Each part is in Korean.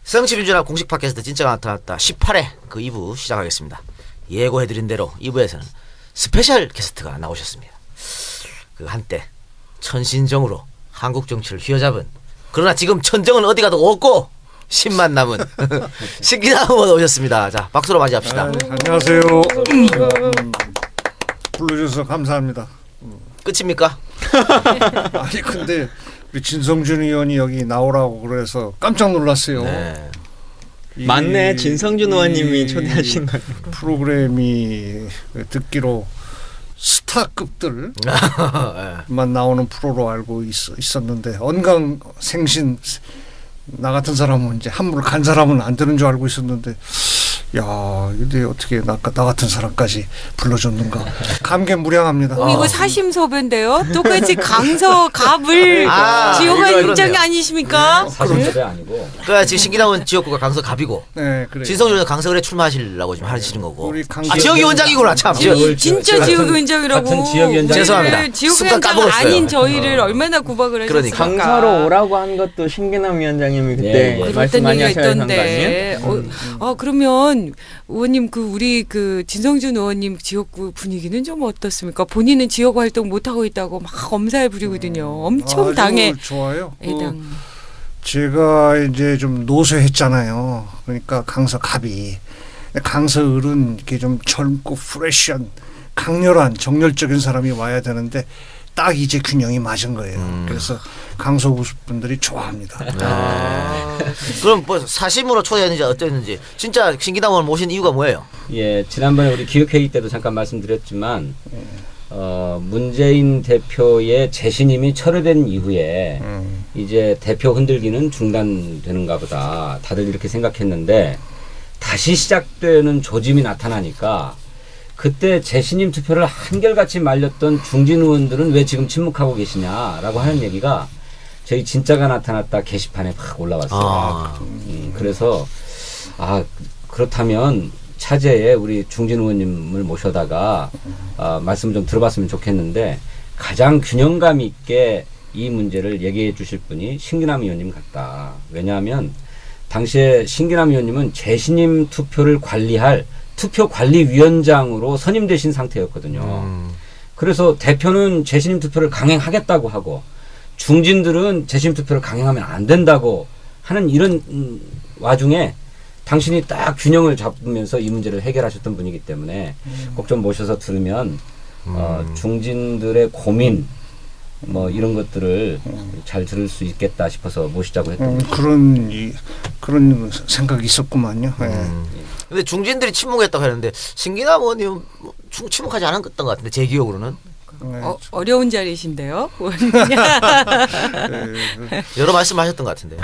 성취민주당 공식 팟캐스트 진짜가 나타났다 18회 그 2부 시작하겠습니다. 예고해드린 대로 2부에서는 스페셜 게스트가 나오셨습니다. 그 한때 천신정으로 한국 정치를 휘어잡은, 그러나 지금 천정은 어디 가도 없고 10만 남은 신기남 의원 오셨습니다. 자, 박수로 맞이합시다. 안녕하세요. 불러주셔서 감사합니다. 끝입니까? 아니 근데 우리 진성준 의원이 여기 나오라고 그래서 깜짝 놀랐어요. 네. 맞네, 진성준 의원님이 초대하신 거예요. 프로그램이 듣기로 스타급들만 나오는 프로로 알고 있었는데 언강생신 나 같은 사람은 이제 한물 간 사람은 안 되는 줄 알고 있었는데, 야, 근데 어떻게 나 같은 사람까지 불러줬는가? 감개무량합니다. 이거 사심 섭외인데요. 똑같이 강서 갑을 지역한 입장이 아니십니까? 사실 섭외 아니고. 그러니까 지금 신기남은 지역구가 강서 갑이고, 네, 그래. 진성준은 강서을에 출마하시려고 지금 하시는 거고. 우리 지역위원장이구나 참. 진짜 지역위원장이라고. 같은 지역위원장. 죄송합니다. 지역위원장 까먹었어요. 아닌 저희를 얼마나 구박을 하셨습니까? 그러니까. 강서로 오라고 한 것도 신기남 위원장님이 그때 네, 그랬던 말씀 많이 얘기가 하셔야 하는 거 아니에요? 있던데. 그러면 의원님 우리 진성준 의원님 지역구 분위기는 좀 어떻습니까? 본인은 지역 활동 못 하고 있다고 막 엄살 부리거든요. 엄청 당해. 좋아요. 애당. 제가 이제 좀 노쇠했잖아요. 그러니까 강서 갑이, 강서을은 이렇게 좀 젊고 프레시한 강렬한 정열적인 사람이 와야 되는데 딱 이제 균형이 맞은 거예요. 그래서 강서 분들이 좋아합니다. 그럼 뭐 사심으로 초대했는지 어땠는지, 진짜 신기남 의원 모신 이유가 뭐예요? 예, 지난번에 우리 기획회의 때도 잠깐 말씀드렸지만, 문재인 대표의 재신임이 철회된 이후에 이제 대표 흔들기는 중단되는가 보다, 다들 이렇게 생각했는데 다시 시작되는 조짐이 나타나니까 그때 재신임 투표를 한결같이 말렸던 중진 의원들은 왜 지금 침묵하고 계시냐라고 하는 얘기가 저희 진짜가 나타났다 게시판에 확 올라왔어요. 그래서 그렇다면 차제에 우리 중진 의원님을 모셔다가 말씀 좀 들어봤으면 좋겠는데, 가장 균형감 있게 이 문제를 얘기해 주실 분이 신기남 의원님 같다. 왜냐하면 당시에 신기남 의원님은 재신임 투표를 관리할 투표관리위원장으로 선임되신 상태였거든요. 그래서 대표는 재신임 투표를 강행하겠다고 하고 중진들은 재신임 투표를 강행하면 안 된다고 하는 이런 와중에 당신이 딱 균형을 잡으면서 이 문제를 해결하셨던 분이기 때문에 꼭 좀 모셔서 들으면 중진들의 고민 뭐 이런 것들을 잘 들을 수 있겠다 싶어서 모시자고 했던 그런 생각이 있었구만요. 근데 중진들이 침묵했다고 하는데 신기남 의원님 침묵하지 않았던 것 같은데, 제 기억으로는. 어려운 자리신데요. 여러 말씀하셨던 것 같은데.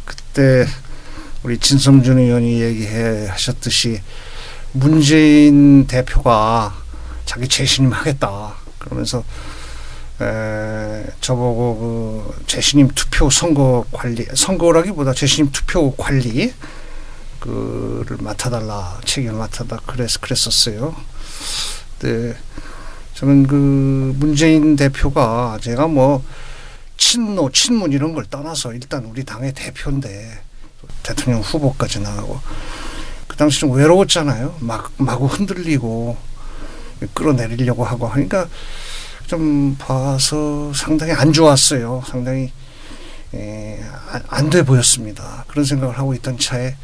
그때 우리 진성준 의원이 얘기하셨듯이 문재인 대표가 자기 재신임 하겠다 그러면서 저보고 그 재신임 투표 선거라기보다 재신임 투표 관리 그를 맡아달라, 책임을 맡아달라 그랬었어요. 네, 저는 그 문재인 대표가, 제가 뭐 친문 이런 걸 떠나서 일단 우리 당의 대표인데 대통령 후보까지 나가고, 그 당시 좀 외로웠잖아요. 마구 흔들리고 끌어내리려고 하고 하니까 좀 봐서 상당히 안 좋았어요. 상당히 안 돼 보였습니다. 그런 생각을 하고 있던 차에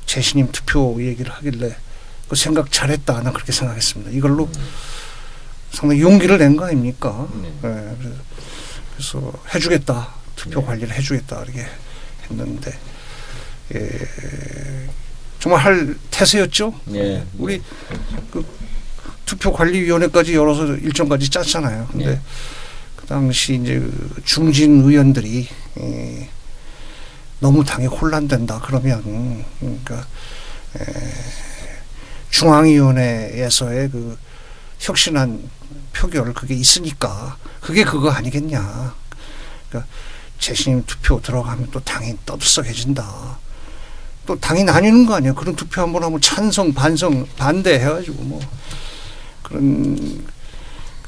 재신임 투표 얘기를 하길래 그 생각 잘했다, 나 그렇게 생각했습니다. 이걸로 상당히 용기를 낸 거 아닙니까? 네, 그래서 해주겠다, 투표 관리를 해주겠다 이렇게 했는데, 정말 할 태세였죠. 우리 그 투표관리위원회까지 열어서 일정까지 짰잖아요. 근데 그 당시 이제 그 중진 의원들이 너무 당이 혼란된다 그러면, 그러니까 중앙위원회에서의 그 혁신안 표결 그게 있으니까 그게 그거 아니겠냐. 그러니까 재신임 투표 들어가면 또 당이 떠들썩해진다. 또 당이 나뉘는 거 아니야. 그런 투표 한번 하면 찬성, 반성, 반대 해가지고 뭐 그런,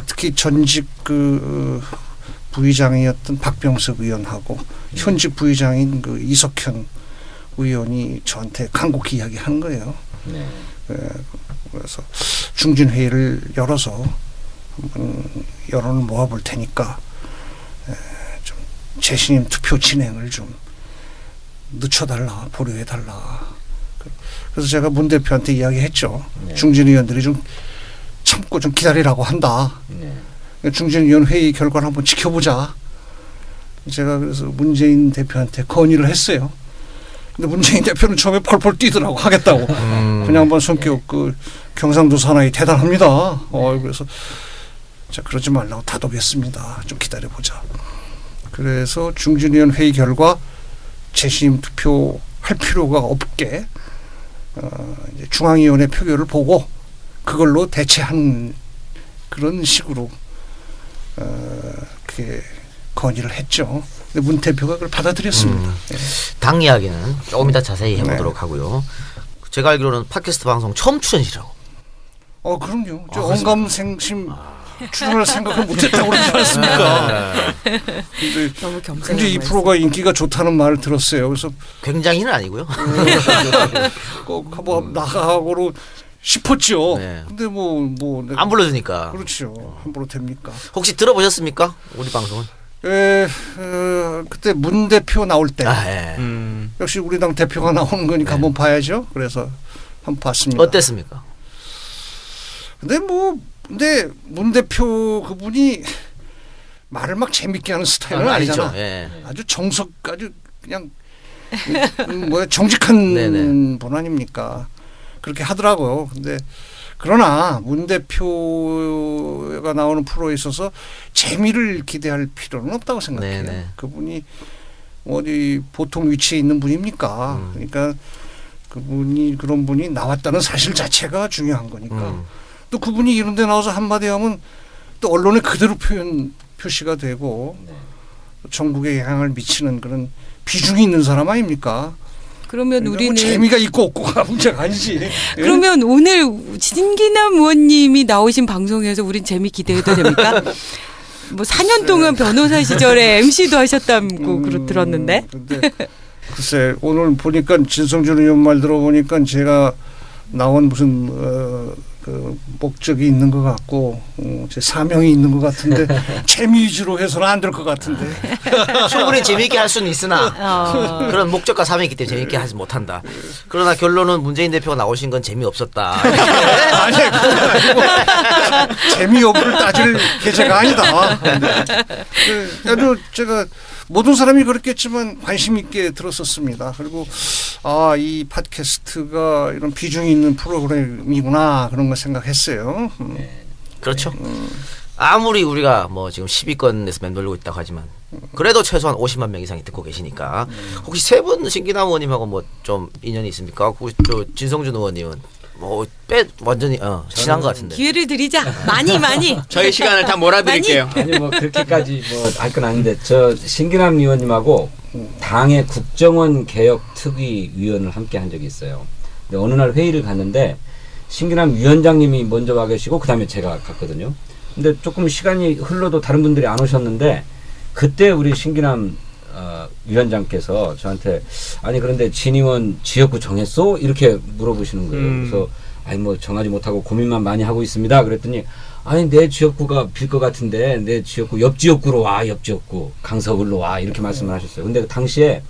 특히 전직 그 부의장이었던 박병석 의원하고 현직 부의장인 그 이석현 의원이 저한테 간곡히 이야기하는 거예요. 네. 그래서 중진회의를 열어서 한번 여론을 모아볼 테니까 좀 재신임 투표 진행을 좀 늦춰달라, 보류해달라. 그래서 제가 문 대표한테 이야기했죠. 네. 중진 의원들이 좀 참고 좀 기다리라고 한다. 네. 중진위원 회의 결과를 한번 지켜보자. 제가 그래서 문재인 대표한테 건의를 했어요. 근데 문재인 대표는 처음에 펄펄 뛰더라고 하겠다고. 그냥 한번 성격 그 경상도 사나이 대단합니다. 그래서 자 그러지 말라고 다독였습니다. 좀 기다려보자. 그래서 중진위원 회의 결과 재신임 투표할 필요가 없게 이제 중앙위원회 표결을 보고 그걸로 대체하는 그런 식으로 그렇게 건의를 했죠. 근데 문 대표가 그걸 받아들였습니다. 예. 당 이야기는 조금 이따 자세히 해보도록 네. 하고요. 제가 알기로는 팟캐스트 방송 처음 출연이라고. 그럼요. 저 언감생심 출연할 생각을 못했다고 그러지 않습니까? 근데 너무 겸손한 굉장히 이 말씀. 프로가 인기가 좋다는 말을 들었어요. 그래서 굉장히는 아니고요. 꼭 한번 나가고로 싶었죠. 네. 근데 뭐 안 불러주니까. 그렇죠. 함부로 됩니까? 혹시 들어보셨습니까? 우리 방송은? 그때 문 대표 나올 때 예. 역시 우리 당 대표가 나오는 거니까 네. 한번 봐야죠. 그래서 한번 봤습니다. 어땠습니까? 근데 문 대표 그분이 말을 막 재밌게 하는 스타일은 아니잖아. 아니죠. 예. 아주 아주 그냥 정직한 네네. 분 아닙니까? 그렇게 하더라고요. 근데 그러나 문 대표가 나오는 프로에 있어서 재미를 기대할 필요는 없다고 생각해요. 네네. 그분이 어디 보통 위치에 있는 분입니까? 그러니까 그런 분이 나왔다는 사실 자체가 중요한 거니까. 또 그분이 이런 데 나와서 한마디 하면 또 언론에 그대로 표시가 되고 전국에 영향을 미치는 그런 비중이 있는 사람 아닙니까? 그러면 그러니까 우리는 재미가 있고 없고가 문제가 아니지. 그러면 오늘 진기남 의원님이 나오신 방송에서 우린 재미 기대해도 됩니까? 뭐 4년 동안 변호사 시절에 MC도 하셨다고 들었는데. 근데 글쎄 오늘 보니까 진성준 의원 말 들어보니까 제가 나온 무슨 그 목적이 있는 것 같고 제 사명이 있는 것 같은데 재미 위주로 해서는 안 될 것 같은데. 충분히 재미있게 할 수는 있으나 그런 목적과 사명이 있기 때문에 재미있게 하지 못한다. 그러나 결론은 문재인 대표가 나오신 건 재미없었다. 아니 그건 아니고 재미여부를 따질 계제가 아니다. 아주 제가 모든 사람이 그렇겠지만 관심 있게 들었었습니다. 그리고 이 팟캐스트가 이런 비중이 있는 프로그램이구나 그런 걸 생각했어요. 그렇죠. 아무리 우리가 뭐 지금 10위권에서 맴돌고 있다고 하지만 그래도 최소한 50만 명 이상이 듣고 계시니까 혹시 세 분 신기남 의원님하고 뭐 좀 인연이 있습니까? 혹시 저 진성준 의원님은 뭐 완전히 친한 것 같은데. 기회를 드리자. 많이. 저희 시간을 다 몰아드릴게요. 아니 뭐 그렇게까지 뭐 할 건 아닌데 저 신기남 의원님하고 당의 국정원 개혁 특위 위원을 함께 한 적이 있어요. 근데 어느 날 회의를 갔는데 신기남 위원장님이 먼저 와 계시고 그다음에 제가 갔거든요. 근데 조금 시간이 흘러도 다른 분들이 안 오셨는데 그때 우리 신기남 위원장께서 저한테 아니 그런데 진 의원 지역구 정했어? 이렇게 물어보시는 거예요. 그래서 아니 뭐 정하지 못하고 고민만 많이 하고 있습니다. 그랬더니 아니 내 지역구가 빌 것 같은데 내 지역구 옆 지역구로 와, 옆 지역구 강서구로 와 이렇게 말씀을 하셨어요. 근데 그 당시에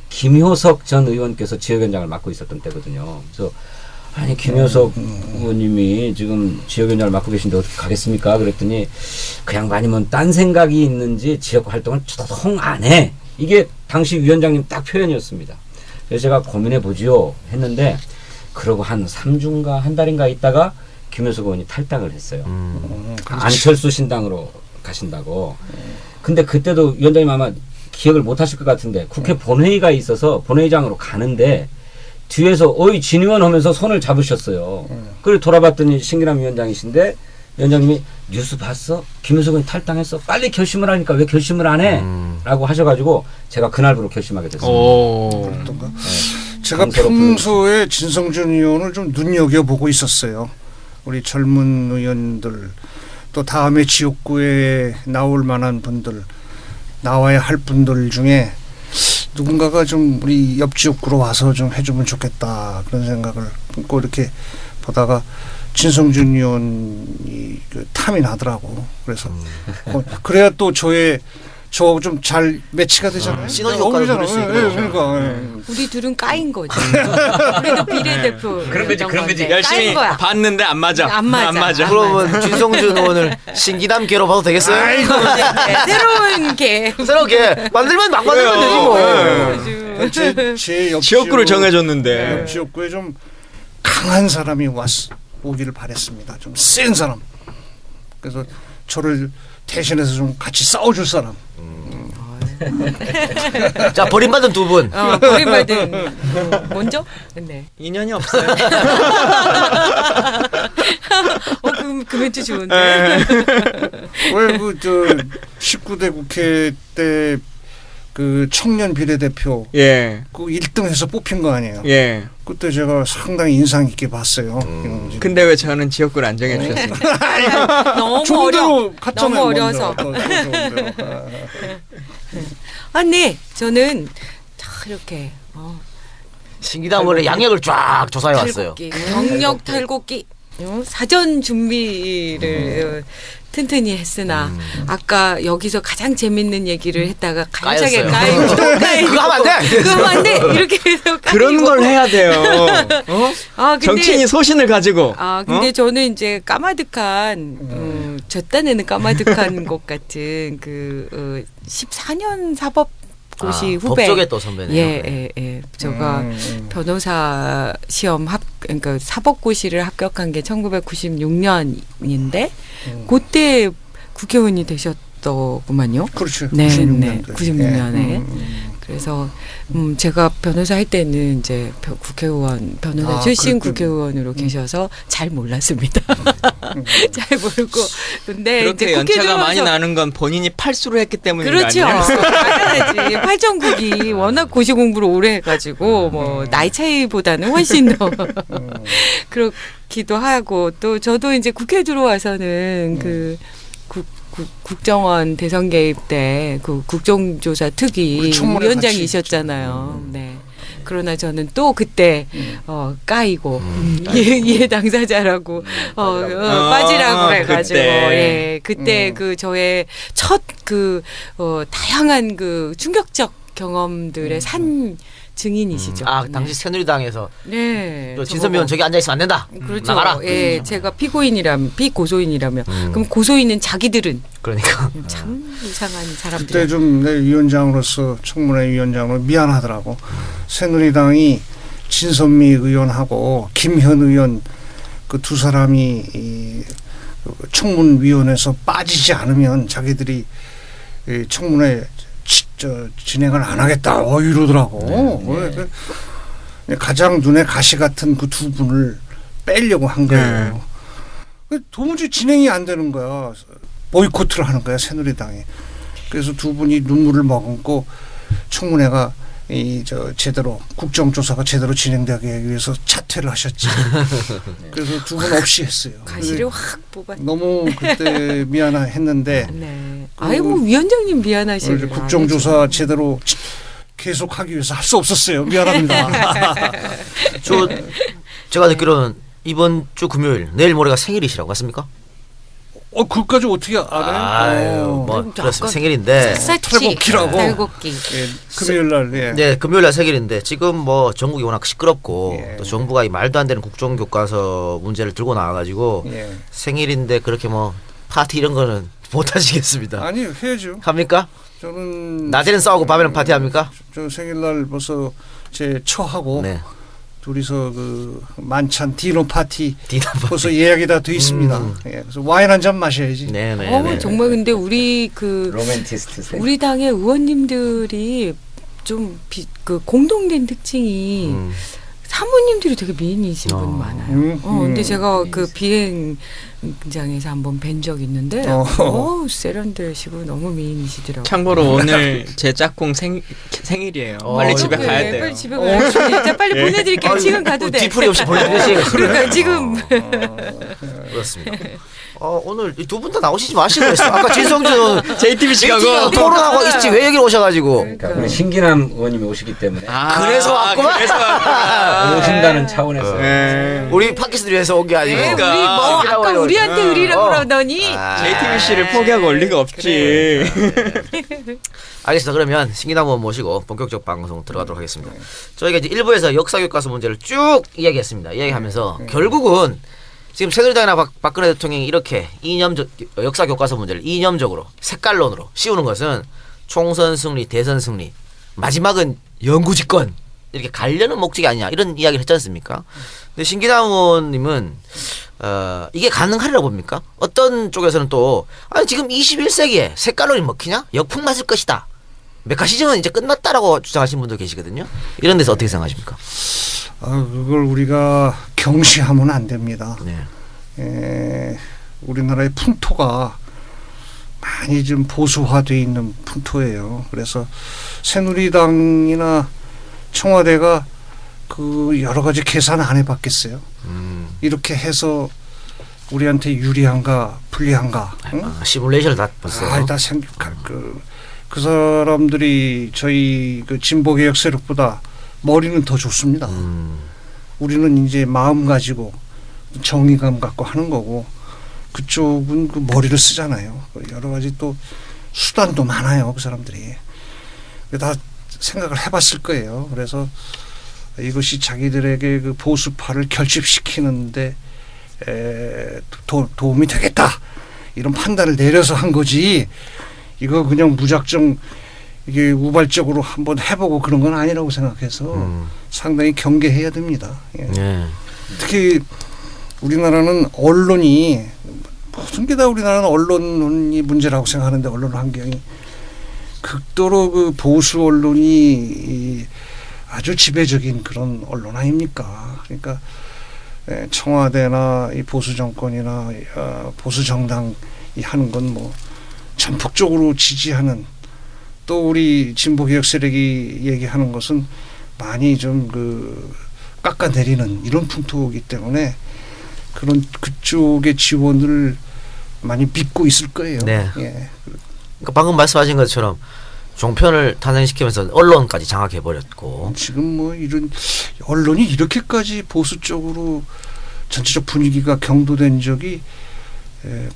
김효석 전 의원께서 지역위원장을 맡고 있었던 때거든요. 그래서 아니 김효석 의원님이 지금 지역위원장을 맡고 계신데 어떻게 가겠습니까? 그랬더니 그 양반이면 딴 생각이 있는지 지역구 활동을 초동 안 해. 이게 당시 위원장님 딱 표현이었습니다. 그래서 제가 고민해 보지요 했는데 그러고 한 3주인가 한 달인가 있다가 김효석 의원이 탈당을 했어요. 안철수 신당으로 가신다고. 근데 그때도 위원장님 아마 기억을 못 하실 것 같은데 국회 본회의가 있어서 본회의장으로 가는데 뒤에서 어이 진 의원 하면서 손을 잡으셨어요. 그리고 돌아봤더니 신기남 위원장이신데 위원장님이 뉴스 봤어? 김효석 의원이 탈당했어? 빨리 결심을 하니까 왜 결심을 안 해? 라고 하셔가지고 제가 그날부로 결심하게 됐습니다. 그렇던가? 제가 평소에 진성준 의원을 좀 눈여겨보고 있었어요. 우리 젊은 의원들 또 다음에 지역구에 나올 만한 분들 나와야 할 분들 중에 누군가가 좀 우리 옆 지역구로 와서 좀 해주면 좋겠다 그런 생각을 끊고 이렇게 보다가 진성준 의원이 그 탐이 나더라고. 그래서 그래야 또 저하고 좀 잘 매치가 되잖아요. 시너지 효과를 누릴 수 있고. 그러니까. 우리 둘은 까인 거지. 우리도 비례대표. 그런 거지, 그런 거지. 까인 열심히 거야. 봤는데 안 맞아. 안 맞아. 그러면 진성준 의원을 신기남 개로 봐도 되겠어요? 아이고. 새로운 개. 새롭게 만들면 막 만들면 되지 뭐. 제옆 지역구를 정해줬는데. 옆 지역구에 좀 강한 사람이 오기를 바랬습니다. 좀 센 사람. 그래서 저를 대신해서 좀 같이 싸워줄 사람. 자, 버림받은 두 분. 버림받은 먼저? 네. 인연이 없어요. 그 멘트 좋은데. 왜 저 19대 국회 때 그 청년 비례대표 예. 그 1등해서 뽑힌 거 아니에요. 예. 그때 제가 상당히 인상 깊게 봤어요. 근데 왜 저는 지역구를 안 정해주셨습니까? 너무 좋은 어려. 대로 갔잖아요. 너무 어려서. 먼저. 더 좋은 대로. 네. 저는 이렇게 신기남원의 양력을 쫙 조사해 왔어요. 탈곡기, 경력 탈곡기 사전 준비를 튼튼히 했으나 아까 여기서 가장 재밌는 얘기를 했다가 간략하게 까였어요. 까이고 또 까이고 그거 하면 안 돼. 그거 하면 안 돼. 이렇게 해서 까이고. 그런 걸 해야 돼요. 근데, 정치인이 소신을 가지고. 근데 저는 이제 까마득한 저 딴에는 까마득한 것 같은 14년 사법고시 후배 법조계 또 선배네요. 예. 제가 변호사 시험 그러니까 사법고시를 합격한 게 1996년인데 그때 국회의원이 되셨더구만요. 그렇죠. 네, 96년도에. 96년에. 그래서 제가 변호사 할 때는 이제 국회의원 변호사 출신 그랬군요. 국회의원으로 계셔서 잘 몰랐습니다. 잘 모르고 근데 그렇게 이제 국회 연차가 많이 들어와서 나는 건 본인이 팔수로 했기 때문인 그렇죠. 거 아니에요? 당연하지. 팔정국이 워낙 고시 공부를 오래 해가지고 뭐 나이 차이보다는 훨씬 더 그렇기도 하고 또 저도 이제 국회 들어와서는 국정원 대선 개입 때 그 국정조사 특위 우리 청문회 위원장이셨잖아요. 네. 그러나 저는 또 그때 까이고 이해 당사자라고 빠지라고 해가지고 그때 그 저의 첫 다양한 그 충격적 경험들의 산 증인이시죠. 당시 새누리당에서 네. 또 진선미 의원 저기 앉아 있으면 안 된다. 그렇죠. 나가라. 예, 제가 피고소인이라면 그럼 고소인은 자기들은 그러니까 참 이상한 그때 사람들. 좀 내 위원장으로서 청문회 위원장으로 미안하더라고. 새누리당이 진선미 의원하고 김현 의원 그 두 사람이 이 청문위원회에서 빠지지 않으면 자기들이 이 청문회 진행을 안 하겠다. 이러더라고. 가장 눈에 가시 같은 그 두 분을 빼려고 한 거예요. 도무지 진행이 안 되는 거야. 보이콧을 하는 거야, 새누리당이. 그래서 두 분이 눈물을 머금고 청문회가 제대로 국정조사가 제대로 진행되기 위해서 자퇴를 하셨지. 그래서 두 분 없이 했어요. 가시를 확 뽑았. 너무 그때 미안했는데. 네. 뭐 위원장님 미안하시고. 국정조사 제대로 계속하기 위해서 할 수 없었어요. 미안합니다. 제가 듣기로는 이번 주 금요일 내일 모레가 생일이시라고 맞습니까? 그것까지 어떻게 알아요? 그렇습니다. 생일인데 탈곡기라고. 탈곡기. 금요일 날. 네, 금요일 날 생일인데 지금 뭐 전국이 워낙 시끄럽고 또 정부가 이 말도 안 되는 국정교과서 문제를 들고 나와가지고 생일인데 그렇게 뭐 파티 이런 거는 못 하시겠습니다. 아니 해야죠. 합니까? 저는 낮에는 싸우고 밤에는 파티 합니까? 저 생일날 벌써 제 처하고 둘이서 그 만찬 디너 파티 벌써 예약이 다 돼 있습니다. 그래서 와인 한 잔 마셔야지. 네네. 정말 근데 우리 로맨티스트 우리 당의 의원님들이 좀 공동된 특징이 사모님들이 되게 미인이신 분 많아요. 근데 제가 그 비행장에서 한번 뵌 적 있는데, 세련되시고 너무 미인이시더라고요. 참고로 오늘 제 짝꿍 생일이에요. 빨리 집에 가야 돼요. 빨리 집에 가야 돼요. 진짜 빨리 보내드릴게요. 지금 가도 돼. 뒤풀이 없이 보내드리세요. 그러니까 지금. 그렇습니다. 오늘 두 분 다 나오시지 마시고 했어. 아까 진성준 JTBC JTBC 가고 토론하고 있지 왜 여기 오셔가지고. 그러니까 우리 신기남 의원님이 오시기 때문에 그래서 왔구만. 그래서 왔구나. 오신다는 차원에서 네. 우리 팟캐스트를 위해서 온 게 아니고. 네, 우리 그러니까. 뭐 아까 우리한테 의리라고 그러더니 JTBC를 포기하고 올 리가 없지. 알겠습니다. 그러면 신기남 의원 모시고 본격적 방송 들어가도록 하겠습니다. 저희가 이제 1부에서 역사 교과서 문제를 쭉 이야기했습니다. 이야기하면서 결국은 지금 새누리당이나 박근혜 대통령이 이렇게 역사 교과서 문제를 이념적으로 색깔론으로 씌우는 것은 총선 승리, 대선 승리, 마지막은 영구 집권 이렇게 가려는 목적이 아니냐 이런 이야기를 했지 않습니까? 근데 신기남 의원님은 이게 가능하리라고 봅니까? 어떤 쪽에서는 또 아니 지금 21세기에 색깔론이 먹히냐? 역풍 맞을 것이다. 메카시즘은 이제 끝났다라고 주장하시는 분도 계시거든요. 이런 데서 어떻게 생각하십니까? 그걸 우리가 경시하면 안 됩니다. 네. 우리나라의 풍토가 많이 좀 보수화되어 있는 풍토예요. 그래서 새누리당이나 청와대가 그 여러 가지 계산 안 해봤겠어요. 이렇게 해서 우리한테 유리한가 불리한가? 응? 시뮬레이션을 다 봤어요. 다 생각할 그 사람들이 저희 그 진보개혁 세력보다 머리는 더 좋습니다. 우리는 이제 마음 가지고 정의감 갖고 하는 거고 그쪽은 그 머리를 쓰잖아요. 여러 가지 또 수단도 많아요. 그 사람들이. 다 생각을 해봤을 거예요. 그래서 이것이 자기들에게 그 보수파를 결집시키는데 도움이 되겠다. 이런 판단을 내려서 한 거지. 이거 그냥 무작정 이게 우발적으로 한번 해보고 그런 건 아니라고 생각해서 상당히 경계해야 됩니다. 예. 네. 특히 우리나라는 언론이 모든 게 다 우리나라는 언론이 문제라고 생각하는데 언론 환경이 극도로 그 보수 언론이 아주 지배적인 그런 언론 아닙니까? 그러니까 청와대나 이 보수 정권이나 보수 정당이 하는 건 뭐 전폭적으로 지지하는 또 우리 진보개혁 세력이 얘기하는 것은 많이 좀 그 깎아내리는 이런 풍토이기 때문에 그런 그쪽의 지원을 많이 믿고 있을 거예요. 네. 예. 그러니까 방금 말씀하신 것처럼 종편을 탄생시키면서 언론까지 장악해 버렸고 지금 뭐 이런 언론이 이렇게까지 보수 쪽으로 전체적 분위기가 경도된 적이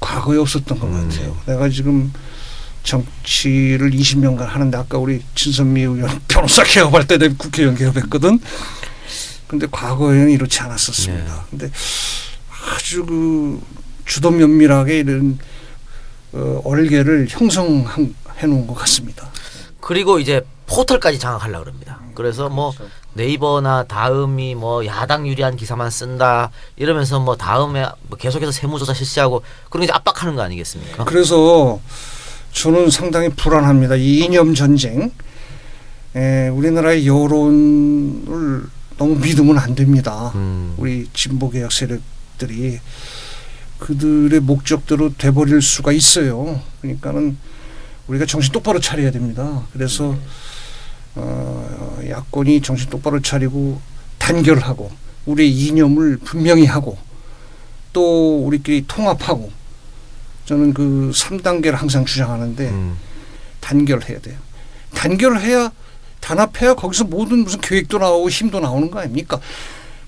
과거에 없었던 것 같아요. 내가 지금 정치를 20년간 하는데 아까 우리 진선미 의원 변호사 개업할 때 내가 국회의원 개업했거든. 근데 과거에는 이렇지 않았었습니다. 네. 근데 아주 그 주도 면밀하게 이런 얼개를 형성해 놓은 것 같습니다. 그리고 이제 포털까지 장악하려고 그럽니다. 그래서 뭐 네이버나 다음이 뭐 야당 유리한 기사만 쓴다 이러면서 뭐 다음에 뭐 계속해서 세무조사 실시하고 그런 이제 압박하는 거 아니겠습니까? 그래서 저는 상당히 불안합니다. 이 이념 전쟁. 우리나라의 여론을 너무 믿으면 안 됩니다. 우리 진보개혁 세력들이 그들의 목적대로 돼버릴 수가 있어요. 그러니까는 우리가 정신 똑바로 차려야 됩니다. 그래서 야권이 정신 똑바로 차리고 단결하고 우리의 이념을 분명히 하고 또 우리끼리 통합하고 저는 그 3단계를 항상 주장하는데 단결해야 돼요. 단결해야 단합해야 거기서 모든 무슨 계획도 나오고 힘도 나오는 거 아닙니까?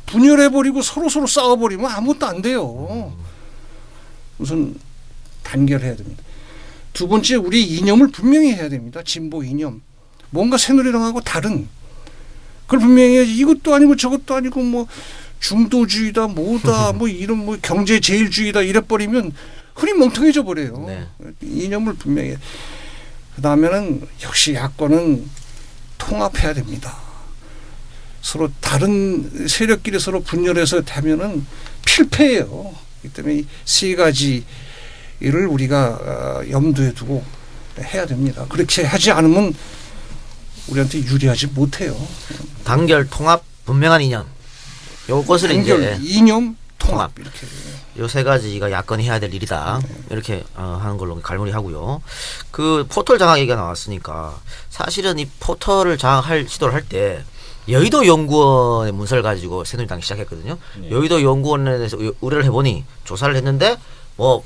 분열해버리고 서로 싸워버리면 아무것도 안 돼요. 우선 단결해야 됩니다. 두 번째 우리 이념을 분명히 해야 됩니다. 진보 이념. 뭔가 새누리당하고 다른 그걸 분명히 해야지. 이것도 아니고 저것도 아니고 뭐 중도주의다 뭐다 뭐 이런 뭐 경제 제일주의다 이래버리면 흔히 멍청해져 버려요. 네. 이념을 분명히 해. 그다음에는 역시 야권은 통합해야 됩니다. 서로 다른 세력끼리 서로 분열해서 되면은 필패예요. 그렇기 때문에 이 세 가지를 우리가 염두에 두고 해야 됩니다. 그렇게 하지 않으면 우리한테 유리하지 못해요. 단결, 통합, 분명한 이념. 요것을 단결, 이제 이념, 통합. 통합 이렇게. 요 세 가지가 야권이 해야 될 일이다. 이렇게 하는 걸로 갈무리하고요. 그 포털 장악 얘기가 나왔으니까 사실은 이 포털을 장악할 시도를 할 때 여의도 연구원의 문서를 가지고 새누리당이 시작했거든요. 여의도 연구원에서 의뢰를 해보니 조사를 했는데 뭐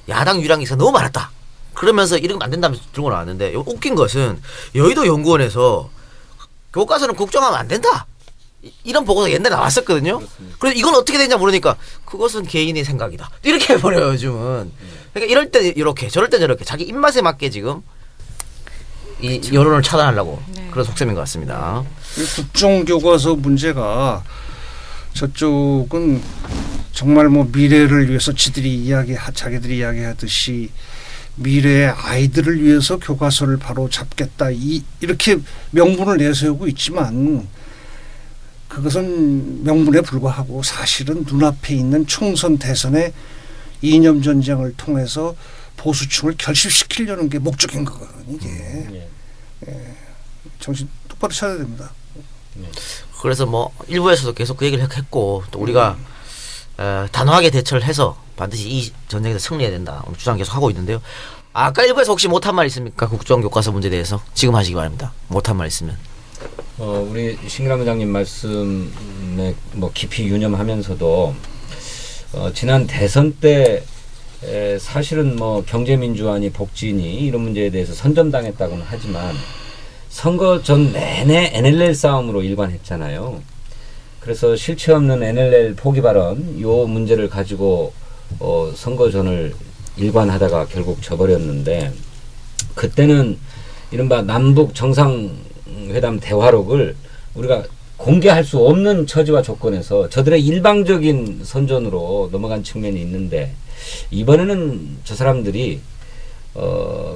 야당 유량이 너무 많았다. 그러면서 이런 거 안 된다면서 들고 나왔는데 웃긴 것은 여의도 연구원에서 교과서는 국정하면 안 된다. 이런 보고서 옛날에 나왔었거든요. 그래서 이건 어떻게 되냐 물으니까 그것은 개인의 생각이다. 이렇게 해버려요 요즘은. 그러니까 이럴 때 이렇게 저럴 때 저렇게 자기 입맛에 맞게 지금 이 여론을 차단하려고 그런 속셈인 것 같습니다. 국정교과서 문제가 저쪽은 정말 뭐 미래를 위해서 자기들이 이야기하듯이 미래의 아이들을 위해서 교과서를 바로 잡겠다 이렇게 명분을 내세우고 있지만 그것은 명분에 불과하고 사실은 눈앞에 있는 총선 대선의 이념 전쟁을 통해서 보수층을 결집시키려는 게 목적인 거거든요. 이게 정신 똑바로 차려야 됩니다. 그래서 뭐 일부에서도 계속 그 얘기를 했고 또 우리가 단호하게 대처를 해서 반드시 이 전쟁에서 승리해야 된다 주장 계속 하고 있는데요. 아까 일부에서 혹시 못한 말 있습니까? 국정교과서 문제에 대해서 지금 하시기 바랍니다. 못한 말 있으면. 우리 신기남 회장님 말씀에 뭐 깊이 유념하면서도 지난 대선 때 사실은 뭐 경제민주화니 복지니 이런 문제에 대해서 선점당했다고는 하지만 선거 전 내내 NLL 싸움으로 일관했잖아요. 그래서 실체 없는 NLL 포기 발언 요 문제를 가지고 선거 전을 일관하다가 결국 져버렸는데 그때는 이른바 남북 정상회담 대화록을 우리가 공개할 수 없는 처지와 조건에서 저들의 일방적인 선전으로 넘어간 측면이 있는데 이번에는 저 사람들이